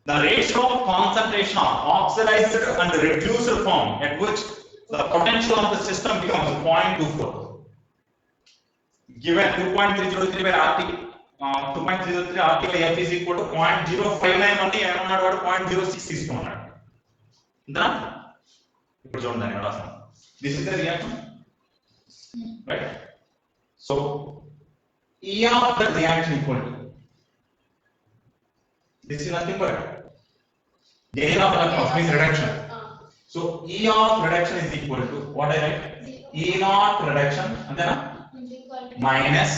The ratio of concentration of oxidized and reduced form at which the potential of the system becomes 0.24. Given 2.303 by RT, 2.303 RT by F is equal to 0.059 అంటే ఏమన్నాడు వాడు 0.06 తీసుకున్నాడు. ఇందా ఇప్పుడు చూడండి దాన్ని రాస్తాను. This is the reaction, right? So E of the reaction equal to, this is nothing but gain of electrons means reduction. So E of reduction is equal to what I write? E naught reduction antena minus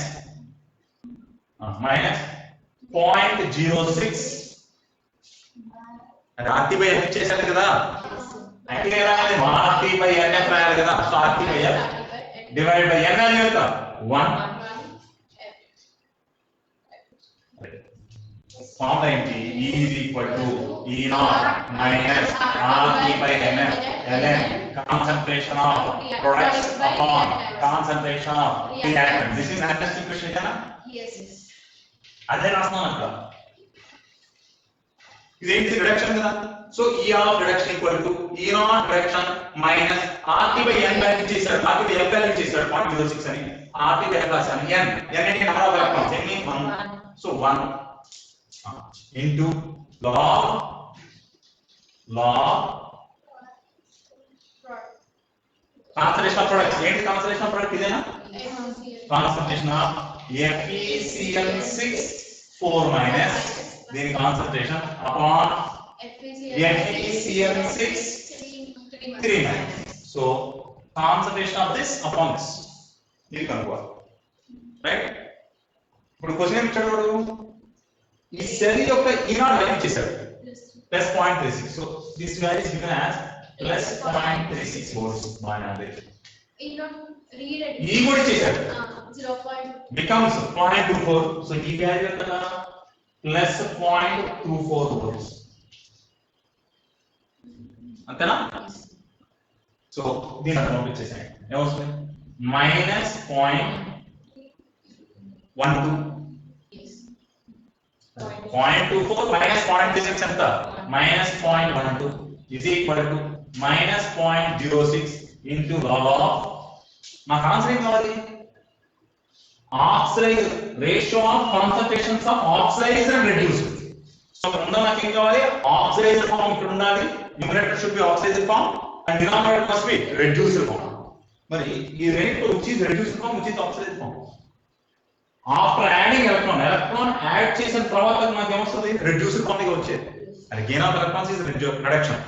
0.06 and RT by F చేశారు కదా. అంటే రాయాలి RT by NF రాయాలి కదా. So RT by F divided by N value ఎంత 1. Formula ఏంటి? E is equal to E naught minus RT by NF ln concentration of products upon concentration of reactant. This is analytic equation కదా. yes. అదే రాస్తున్నాను అక్కడ. ఇదేంటి reduction కదా. So E of reduction equal to E naught reduction minus RT by N value చేశారు, RT by F value చేశారు 0.06 అని, RT by F రాశాను. N అంటే number of electrons, N is 1. So 1 into log concentration of products. ఏంటి concentration of product? ఇదేనా concentration of FeCl6 4- దీని concentration upon FeCl6 3-. so concentration of this upon this ఇది కనుక్కోవాలి, right? ఇప్పుడు question ఏమి ఇచ్చాడు వాడు? ఈ సెల్ యొక్క E0 వాల్యూ ఇచ్చేసాడు plus 0.36. So this value is given as plus 0.36 volts by average. E కూడా ఇచ్చేసాడు, 0. becomes 0.24. so ఈ వాల్యూ ఎంత? Plus 0.24 volts. అంతేనా సో దీని అర్థం పంపించేసాయి ఏమొస్తుంది -0.12 0.24 minus 0.36 ఎంత -0.12 is equal to -0.06 into log of నాకు ఆన్సర్ ఏం కావాలి oxidized ratio of concentrations of oxidized and reduced so ముందు నాకు ఏం కావాలి oxidized form ఇక్కడ ఉండాలి numerator should be oxidized form and denominator must be reduced form మరి ఈ రెండిట్లో which is reduced form which is oxidized form after adding electron add చేసిన తర్వాత నాకు ఏమొస్తుంది reduced form గా వచ్చేది and gain of electrons is reduction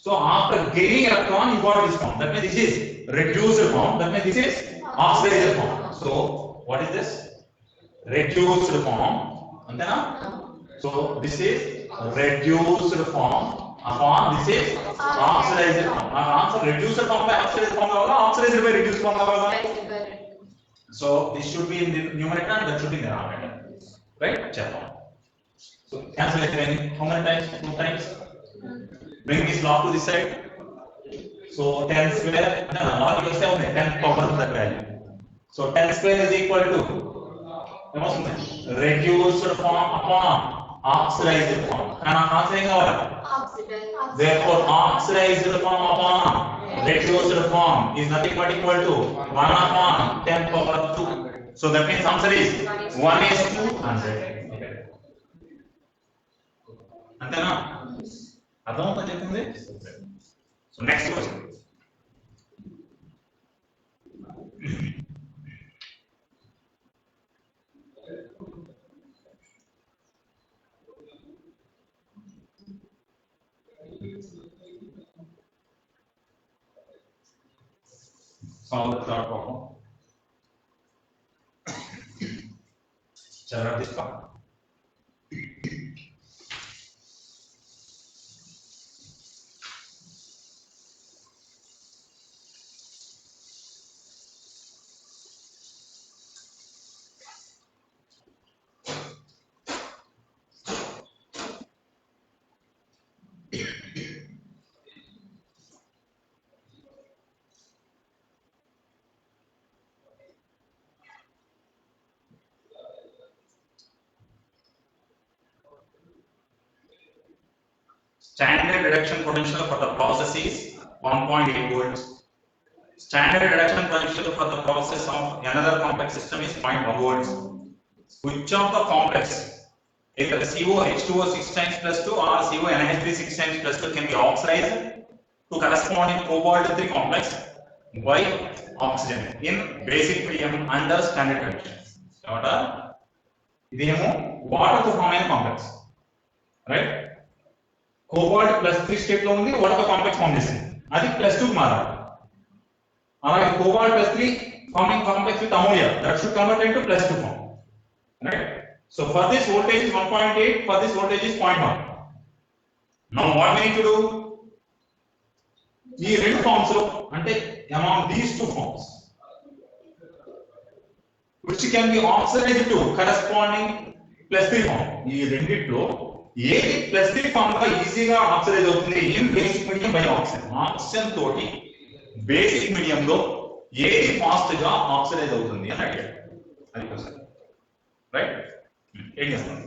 so after gaining electron you got this form that means this is reduced form that means this is oxidized form so what is this reduced form antena so this is reduced form upon this is oxidized form answer reduced form by oxidized form hoga oxidized by reduced form hoga so this should be in the numerator and that should be in the denominator right check so cancel it again how many times 2 times bring this log to this side so 10 square log is 10 power of that value so 10 square is equal to reduced form upon oxidized form and answer is what therefore oxidized form upon reduced form is nothing but equal to 1 upon 10 power 2 so that means answer is 1 is to 100 అంతేనా అర్థమవుతుందా చెప్పింది so next question solve the third problem चलो this part Standard reduction potential for the process is 1.8 volts. Standard reduction potential for the process of another complex system is 0.1 volts. Which of the complex, either CO H2O 6 times plus 2 or CO NH3 6 times plus 2 can be oxidized to corresponding cobalt-3 complex by oxygen in basic medium under standard conditions? What are water to form a complex, right? Cobalt plus 3 state lo undi what the complex form chesindi adi plus 2 మారాలి alage cobalt plus 3 forming complex with ammonia that should convert into plus 2 form right so for this voltage is 1.8 for this voltage is 0.1 now what we need to do ee rendu forms lo ante among these two forms which can be oxidized to corresponding plus 3 form ee renditlo ఏది plus 3 form గా ఈజీగా oxidise అవుతుంది in basic medium by oxygen oxygen తోటి basic medium లో ఏది fast గా oxidise అవుతుంది అని అడిగాడు అది క్వశ్చన్ రైట్ ఏం చేస్తాం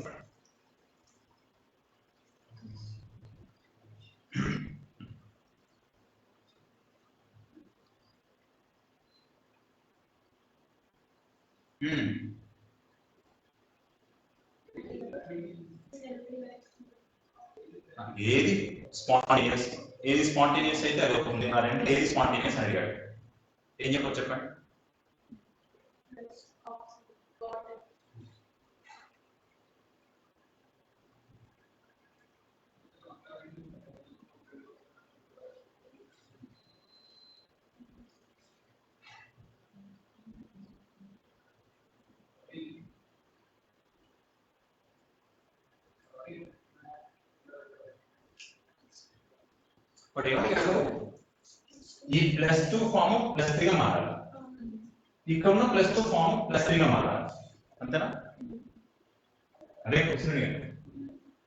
ఏది స్పాంటేనియస్ అయితే అది అవుతుంది ఆ రెండు ఏది స్పాంటేనియస్ అని అడిగాడు ఏం చెప్పొచ్చు చెప్పండి బట్ ఏమడిగాడు ఈ +2 ఫామ్ +3 గా మారాలి ఇక్కడ ఉన్న +2 ఫామ్ +3 గా మారాలి అంతేనా అదే question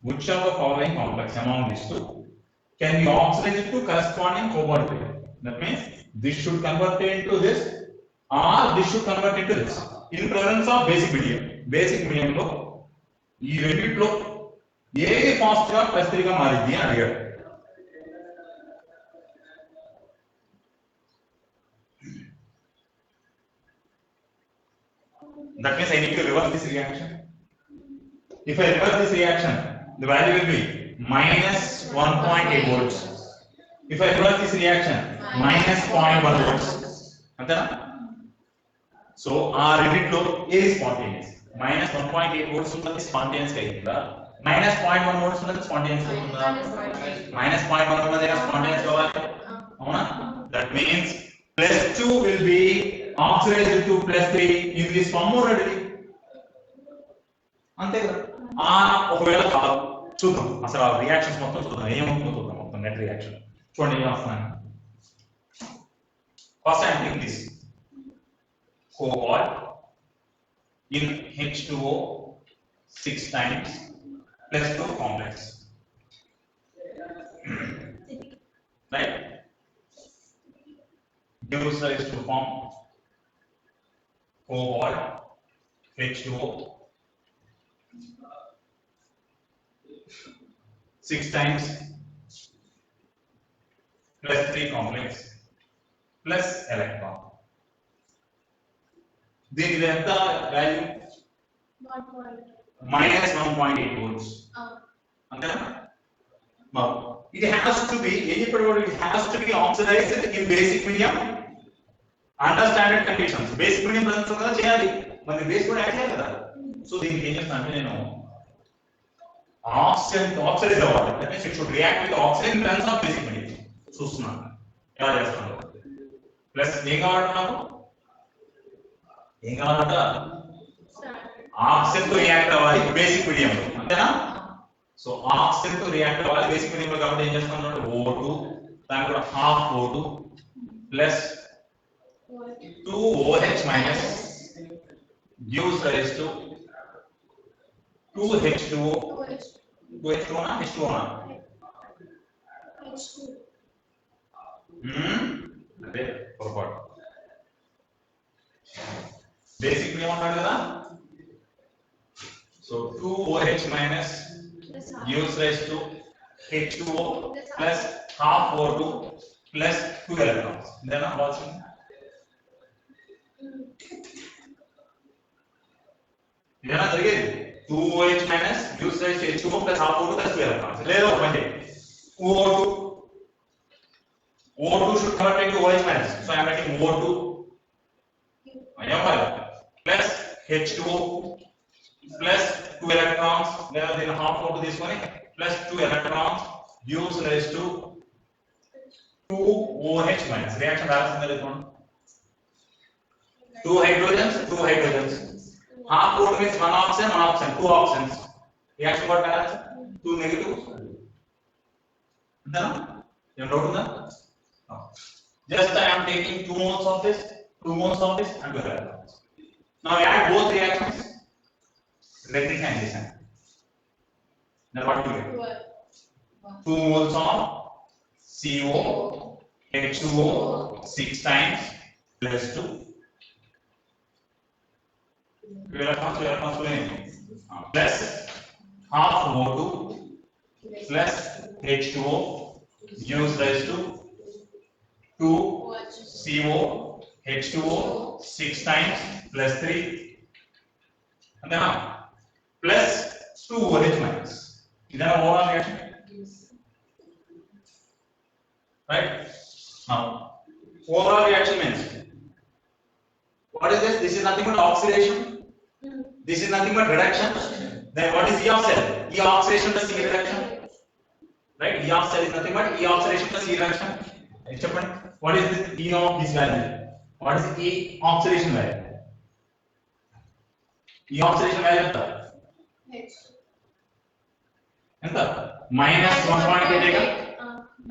which of the following complex among these two can be oxidized to corresponding cobalt pair. That means this should convert into this or this should convert into this. In presence of basic medium. Basic medium లో ఈ రెండిట్లో ఏది fast గా plus 3 గా మారింది అని అడిగాడు. That means I need to reverse this reaction. If I reverse this reaction, the value will be minus 1.8 volts. If I reverse this reaction, minus 0.1 volts. Antena? So our unit low is spontaneous. Minus 1.8 volts unnadi spontaneous ayinda. Minus 0.1 volts unnadi spontaneous avunda. Minus 0.1 unnadi spontaneous avali. Avuna? That means plus 2 will be oxidized to plus 3 in this form already. అంతే కదా. ఒకవేళ చూద్దాం అసలు ఆ reactions మొత్తం చూద్దాం ఏమవుతుందో చూద్దాం మొత్తం నెట్ రియాక్షన్ చూడండి ఏం వస్తున్నాను. First I think this cobalt in H2O 6 times plus 2 complex, right? Gives rise to form cobalt H2O 6 times plus 3 complex plus electron. దీని ఎంత వాల్యూ minus 1.8 volts. అంతేనా? ఇది హ్యాస్ టు బి ఏం చెప్పాడు వాడు, it has to be oxidized in basic medium under standard conditions. Basic medium presence కదా చేయాలి, మరి బేస్ కూడా యాడ్ చేయాలి కదా. సో దీనికి ఏం చేస్తాను అంటే నేను ఆక్సిజన్ ఆక్సిడైజ్ అవ్వాలి. That means it should react with oxygen in presence of basic medium. చూస్తున్నాను ఎలా చేస్తాను. ప్లస్ ఏం కావాలి నాకు, ఏం కావాలంట ఆక్సిజన్ తో రియాక్ట్ అవ్వాలి బేసిక్ మీడియం లో. అంతేనా? సో ఆక్సిజన్ తో రియాక్ట్ అవ్వాలి బేసిక్ మీడియం లో కాబట్టి ఏం చేస్తాం అంటే O2 దాని కూడా half O2 plus 2OH minus gives rise to 2H2O. 2H2O నా H2O నా అంటే పొరపాటు. బేసిక్ మీడియం అన్నాడు కదా. So 2OH minus gives rise to H2O plus half O2 plus 2 electrons. Then what's in? ఇదేనా జరిగేది. 2OH minus gives rise to H2O plus half O2 plus 2 electrons. లేదా ఒకటి O2 should convert into OH minus. So I am writing O2 plus H2O plus 2 electrons, లేదా దీని half O2 తీసుకొని plus 2 electrons gives rise to 2OH minus. Reaction balance in the electron. 2 hydrogens. Half O2 means 1 oxygen, 2 oxygens. Reaction got balance. 2 negatives. Then, you know that? Just I am taking 2 moles of this, 2 moles of this, and 2 electrons. Now I add both reactions. Rectification. Then what do you get? 2 moles of CO H2O 6 times plus 2. Plus half O2 plus H2O gives rise to 2 CO H2O 6 times plus 3 and then plus 2 OH minus. Is that an overall reaction? Right? Now, overall reaction means what is this? This is nothing but oxidation. This is nothing but reduction. Then what is E of cell? E oxidation plus E reduction. Right? E of cell is nothing but E oxidation plus E reduction. What is this E of this value? What is E oxidation value? E oxidation value enta? Enta? Minus 1.8.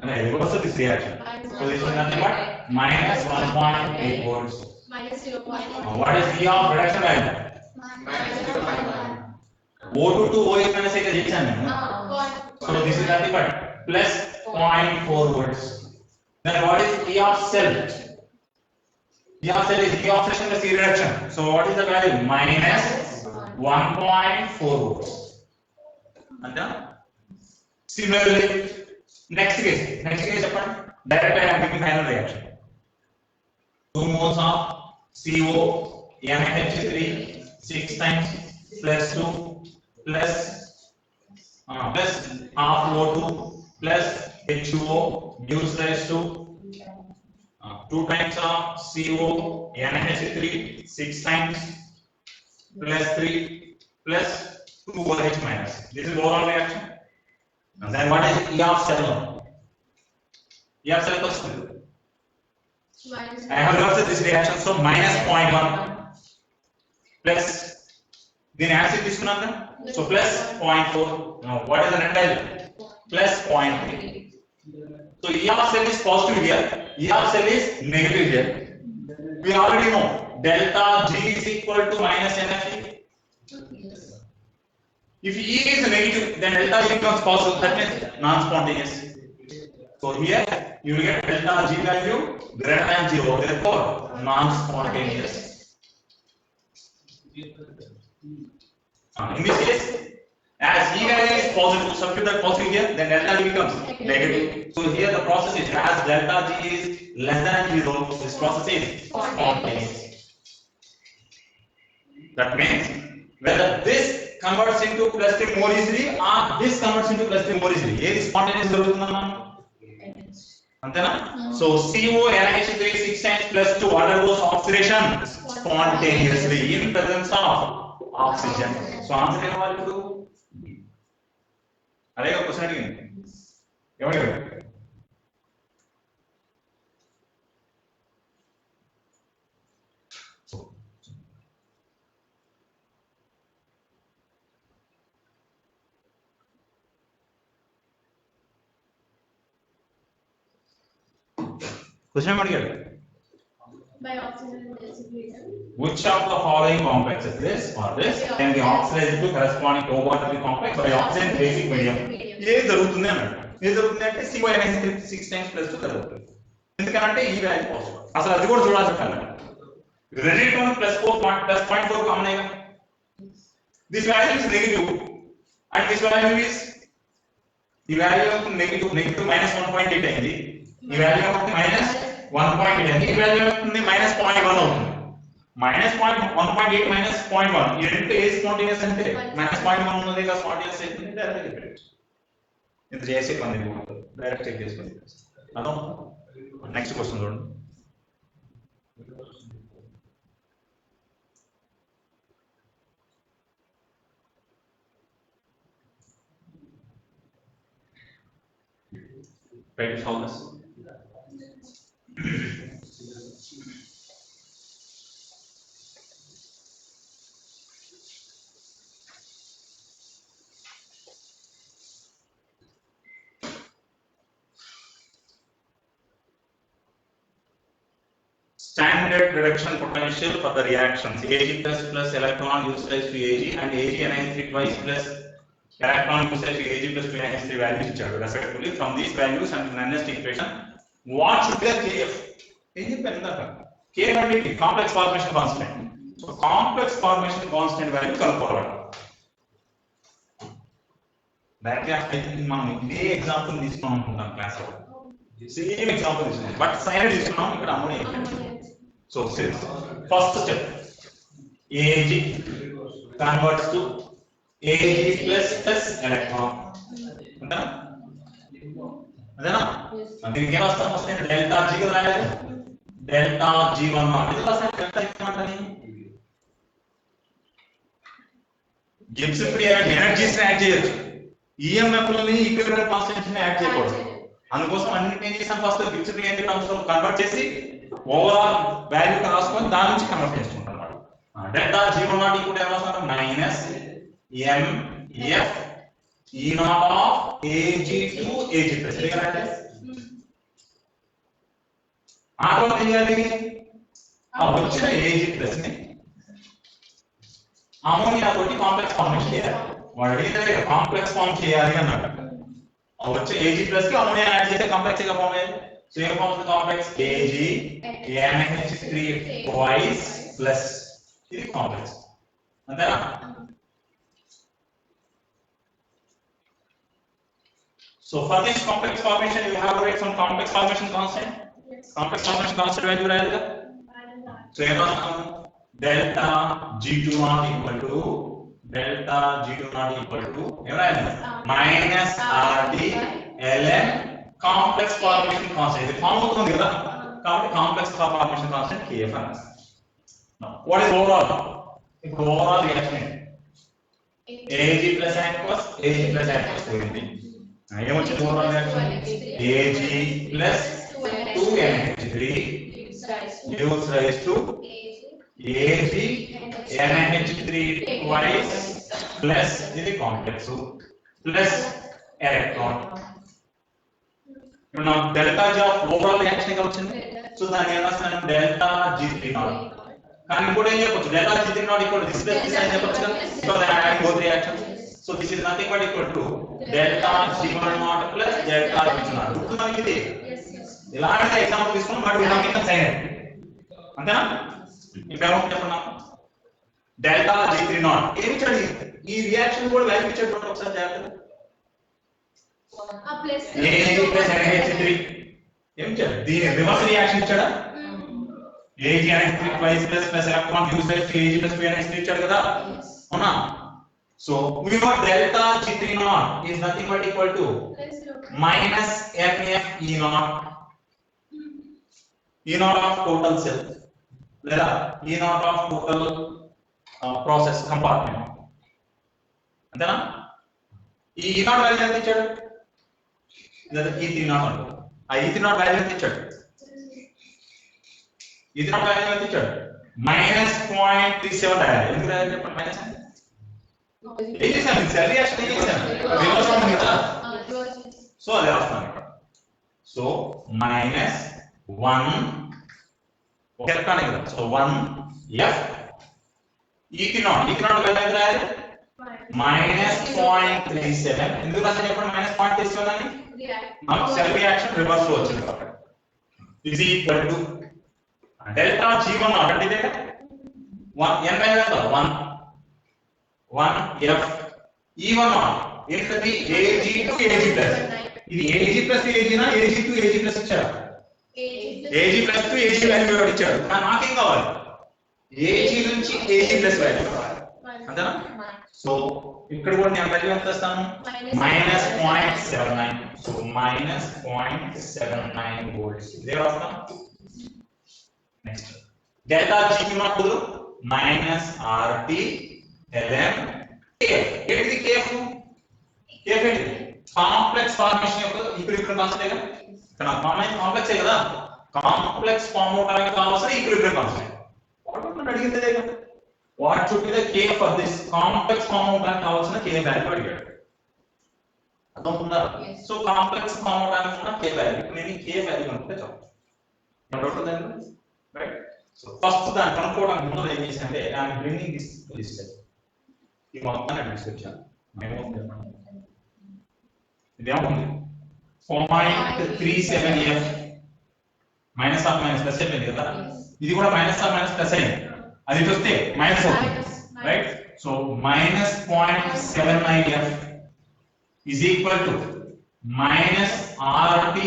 And I reverse this reaction. So this is nothing but minus 1.8 volts. Minus 0.1. What is E of reduction value? O2 to OH minus एक addition है ना? So this is nothing but plus 0.4 volts. Then what is E of cell? E of cell is E oxidation plus E reduction. So what is the value? Minus 1.4 volts. Anta? Similarly, next case direct I am giving final reaction. 2 moles of CO NH3 6 times plus 2 plus half O2 plus HO gives rise to 2 times of CO NH3 6 times plus 3 plus 2OH minus. This is overall reaction. And then what is E of cell? E of cell question. I have looked at this reaction, so minus 0.1 plus then acid is so plus 0.4. Now what is the net value? Plus 0.3. So E of cell is positive here, E of cell is negative here. We already know delta G is equal to minus NFE. If E is negative, then delta G becomes positive, that means non-spontaneous. So here you will get delta G value greater than 0, therefore non-spontaneous. In this case, as E value is positive, substitute that positive here, then delta G becomes negative. So here the process is as delta G is less than 0, this process is spontaneous. That means whether this converts into plus 3 more easily or this converts into plus 3 more easily, ఏది spontaneous జరుగుతుందన్నా అంతేనా? So CO NH3 6 times plus 2 undergoes oxidation spontaneously in presence of oxygen. So answer ఏం అవ్వాలి ఇప్పుడు? అదే question అడిగింది ఎవరు? Question number by oxygen desiccation. Which of the following complexes, this or this, can be oxidized to corresponding covalent complex by oxygen basic medium? ఏ జరుగుతుంది అన్నాడు. ఏ జరుగుతుంది అంటే CONH 6 times plus 2 జరుగుతుంది. ఎందుకంటే ఈ వాల్యూ పాజిటివ్. అసలు అది కూడా చూడాల్సి ఉంటుంది. రెడిటోన్ plus 0.4 కామన్ అయ్యా. This value is negative and this value is ఈ వాల్యూ negative minus 1.8 అయింది. ఈ వాల్యూ అవుతుంది minus 1.8 అయింది. ఈ వాల్యూ అవుతుంది minus 0.1 అవుతుంది. minus 1.8 minus 0.1 ఈ రెండు ఏ స్పాంటేనియస్ అంటే minus 0.1 ఉన్నది కదా స్పాంటేనియస్ అయితే డైరెక్ట్ రిపీట్. ఇది చేసే పని డైరెక్ట్ చెక్ చేసుకోండి. అదో నెక్స్ట్ క్వశ్చన్ చూడండి. Try to solve this. Standard reduction potential for the reactions Ag plus electron gives rise to Ag and Ag NH3 twice plus electron gives rise to Ag plus 2 NH3 values ichadu respectively. From these values and the next equation, what should be the Kf? Kf అంటే complex formation constant. So complex formation constant value కనుక్కోవాలి. Directly I think మనం ఇదే example తీసుకున్నాం అనుకుంటాం class లో. Same example తీసుకున్నాం but side తీసుకున్నాం ఇక్కడ ammonia. So first step, Ag converts to Ag plus electron. అదేనా? దీనికి ఏం వస్తాం వస్తే డెల్టా G గా రాయాలి. డెల్టా G1 ఇది వస్తాయి డెల్టా ఇస్తామంటని. గిబ్స్ ఫ్రీ ఎనర్జీస్ యాడ్ చేయొచ్చు. EMF లని ఈక్వివలెంట్ కాన్స్టెంట్స్ ని యాడ్ చేయకూడదు. అందుకోసం అన్నిటిని ఏం చేసాం first Gibbs free energy terms లో కన్వర్ట్ చేసి ఓవరాల్ వాల్యూ రాసుకొని దాని నుంచి కన్వర్ట్ చేసుకుంటాం అన్నమాట. డెల్టా G1 నాట్ ఈక్వల్ ఏమవుతుంది minus MF E naught of Ag to Ag plus ఇదేనంటే ఆ తర్వాత ఏం చేయాలి ఆ వచ్చిన Ag plus ని అమోనియా తోటి కాంప్లెక్స్ ఫార్మేషన్ చేయాలి. వాడు ఏదైతే కాంప్లెక్స్ ఫార్మ్ చేయాలి అన్నాడు. और వచ్చే Ag plus కి అమోనియా యాడ్ చేస్తే కాంప్లెక్స్ గా ఫామ్ అయ్యేది సో ఏం ఫామ్ అవుతుంది కాంప్లెక్స్ AgNH3 twice plus ఇది కాంప్లెక్స్ అంతేనా so for this complex formation you have to write some complex formation constant complex formation constant value రాయాలిగా so ఏం రాస్తాం delta G2 not equal to delta G2 not equal to ఏం రాయాలి minus RT ln complex formation constant ఇది form అవుతుంది కదా కాబట్టి complex formation constant Kf అని రాస్తాం now what is overall ఇప్పుడు overall reaction Ag plus aqueous Ag plus aqueous పోయింది ఏమొచ్చింది overall reaction Ag plus 2NH3 gives rise to Ag NH3 twice plus ఇది కాంప్లెక్స్ plus electron ఇప్పుడు నాకు delta G of overall reaction గా వచ్చింది so దాన్ని ఏం రాస్తాను డెల్టా G3 నాట్ కానీ ఇంకోటి ఏం చెప్పొచ్చు delta G3 not equal to this plus this అని చెప్పొచ్చు కదా so that I add both reactions so this is nothing but equal to delta G1 naught plus delta G2 naught గుర్తుందా ఇది ఇలాంటి ఎగ్జాంపుల్ తీసుకున్నాం బట్ ఇది నాకు సైన్ అంతేనా ఇంకా ఏమవుతుంది చెప్పండి డెల్టా G3 naught ఏమి ఇచ్చాడు ఈ రియాక్షన్ కూడా వాల్యూ ఇచ్చాడు చూడండి ఒకసారి జాగ్రత్తగా Ag plus NH3 ఏమి ఇచ్చాడు దీని రివర్స్ రియాక్షన్ ఇచ్చాడా Ag NH3 twice plus electron gives rise to Ag plus 2NH3 ఇచ్చాడు కదా అవునా so we know delta G3 naught is nothing but equal to minus MF E naught of total cell లేదా E naught of total process compartment అంతేనా ఈ E naught value ఎంత ఇచ్చాడు లేదా E3 naught ఆ E3 naught వాల్యూ ఎంత ఇచ్చాడు E3 naught value ఎంత ఇచ్చాడు -0.37 రాయాలి ఎందుకు రాయాలి చెప్పండి మైనస్ ఏం చేశాను సెల్ రియాక్షన్ ఏం చేశాను రివర్స్ అవుతుంది కదా సో అదే రాస్తాను ఇక్కడ సో -1 ఒక ఎలక్ట్రాన్ కదా so 1 F E3 naught value ఎంత రాయాలి -0.37 ఎందుకు రాసాను చెప్పండి -0.37 అని మనకు సెల్ రియాక్షన్ రివర్స్ లో వచ్చింది కాబట్టి ఇది equal to delta G1 naught అంటే ఇదే 1 n వాల్యూ ఎంత 1 F E1 naught ఏంటది Ag to Ag plus ఇది Ag plus Ag నా Ag to Ag plus ఇచ్చారు Ag plus to Ag value కూడా ఇచ్చారు కానీ నాకేం కావాలి Ag నుంచి Ag plus వాల్యూ కావాలి అంతేనా సో ఇక్కడ కూడా నేను వాల్యూ ఎంత ఇస్తాను -0.79 సో -0.79 వోల్ట్స్ ఇదే రాస్తాం next delta G2 naught -RT ln ఏంటిది కేఫ్ ఏంటి కాంప్లెక్స్ ఫార్మేషన్ యొక్క ఈక్విలిబ్రియం కాన్స్టెంట్ కదా ఇక్కడ కాంప్లెక్స్ కదా కాంప్లెక్స్ ఫార్మ్ అవడానికి కావాల్సిన ఈక్విలిబ్రియం కాన్స్టెంట్ వాట్ అడిగింది కదా what should be the K for this complex form అవడానికి కావాల్సిన కే వాల్యూ అడిగాడు అర్థమవుతుందా సో కాంప్లెక్స్ ఫార్మ్ అవడానికి ఉన్న కే వాల్యూ నేను కే వాల్యూ కనుక్కుంటే చాలు డౌట్ ఉందండి రైట్ సో ఫస్ట్ దాన్ని కనుక్కోవడానికి ముందు ఏం చేశానంటే ఐఎమ్ బ్రింగింగ్ దిస్ లిస్ట్ ఈ మొత్తాన్ని తీసుకొచ్చాను ఏమవుతుంది చెప్పండి ఇదేమవుతుంది 0.37F minus of minus plus అయిపోయింది కదా ఇది కూడా మైనస్ ఆఫ్ మైనస్ ప్లస్ అయింది అది చూస్తే మైనస్ అవుతుంది right so -0.79F is equal to -RT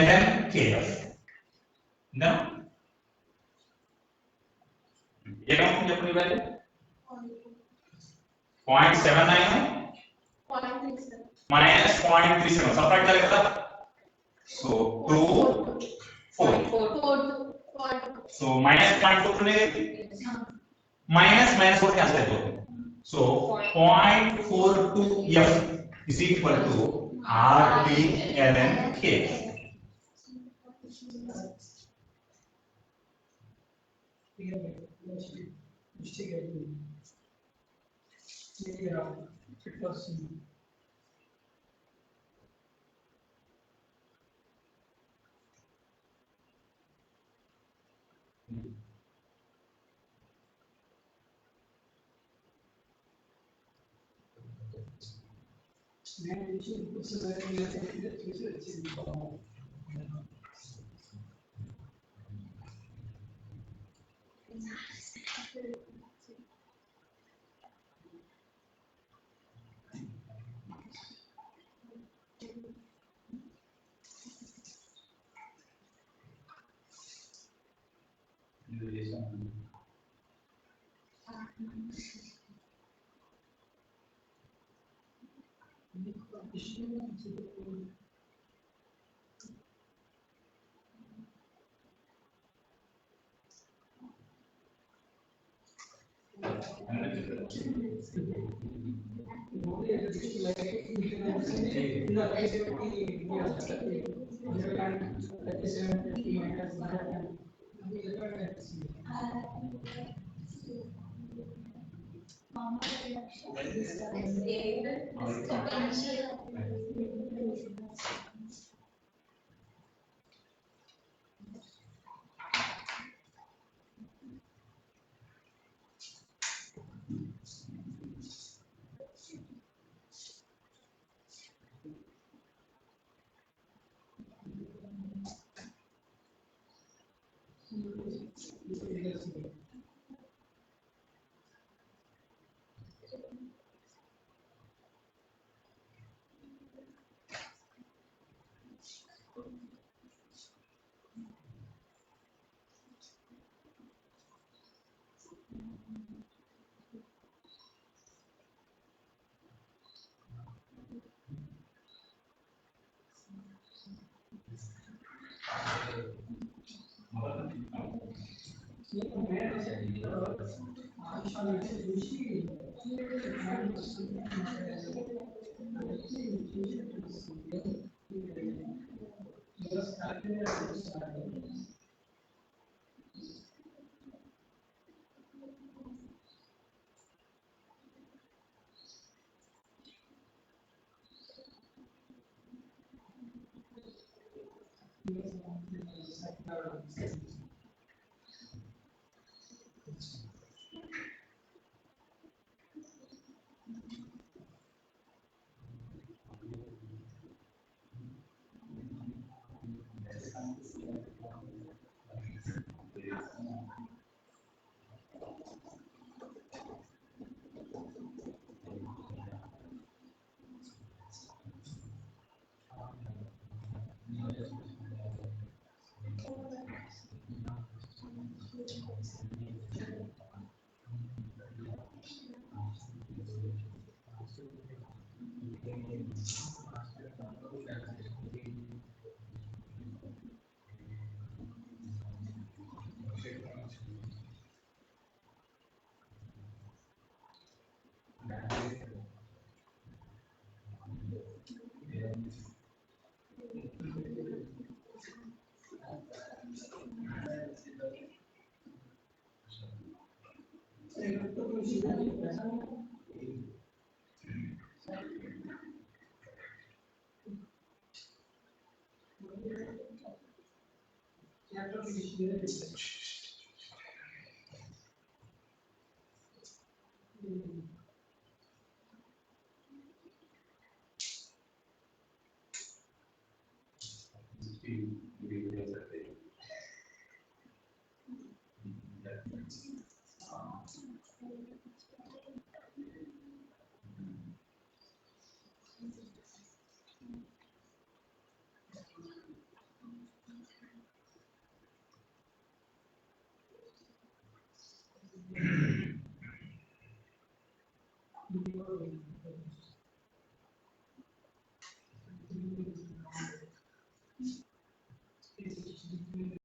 ln KF ఇందా ఏమవుతుంది చెప్పండి వాల్యూ 0.79 minus 0.37 subtract చేయాలి కదా సో 2 4 సో -0.2 అనేది మైనస్ 4 క్యాన్సిల్ అయిపోతుంది so 0.42F is equal to RT ln KF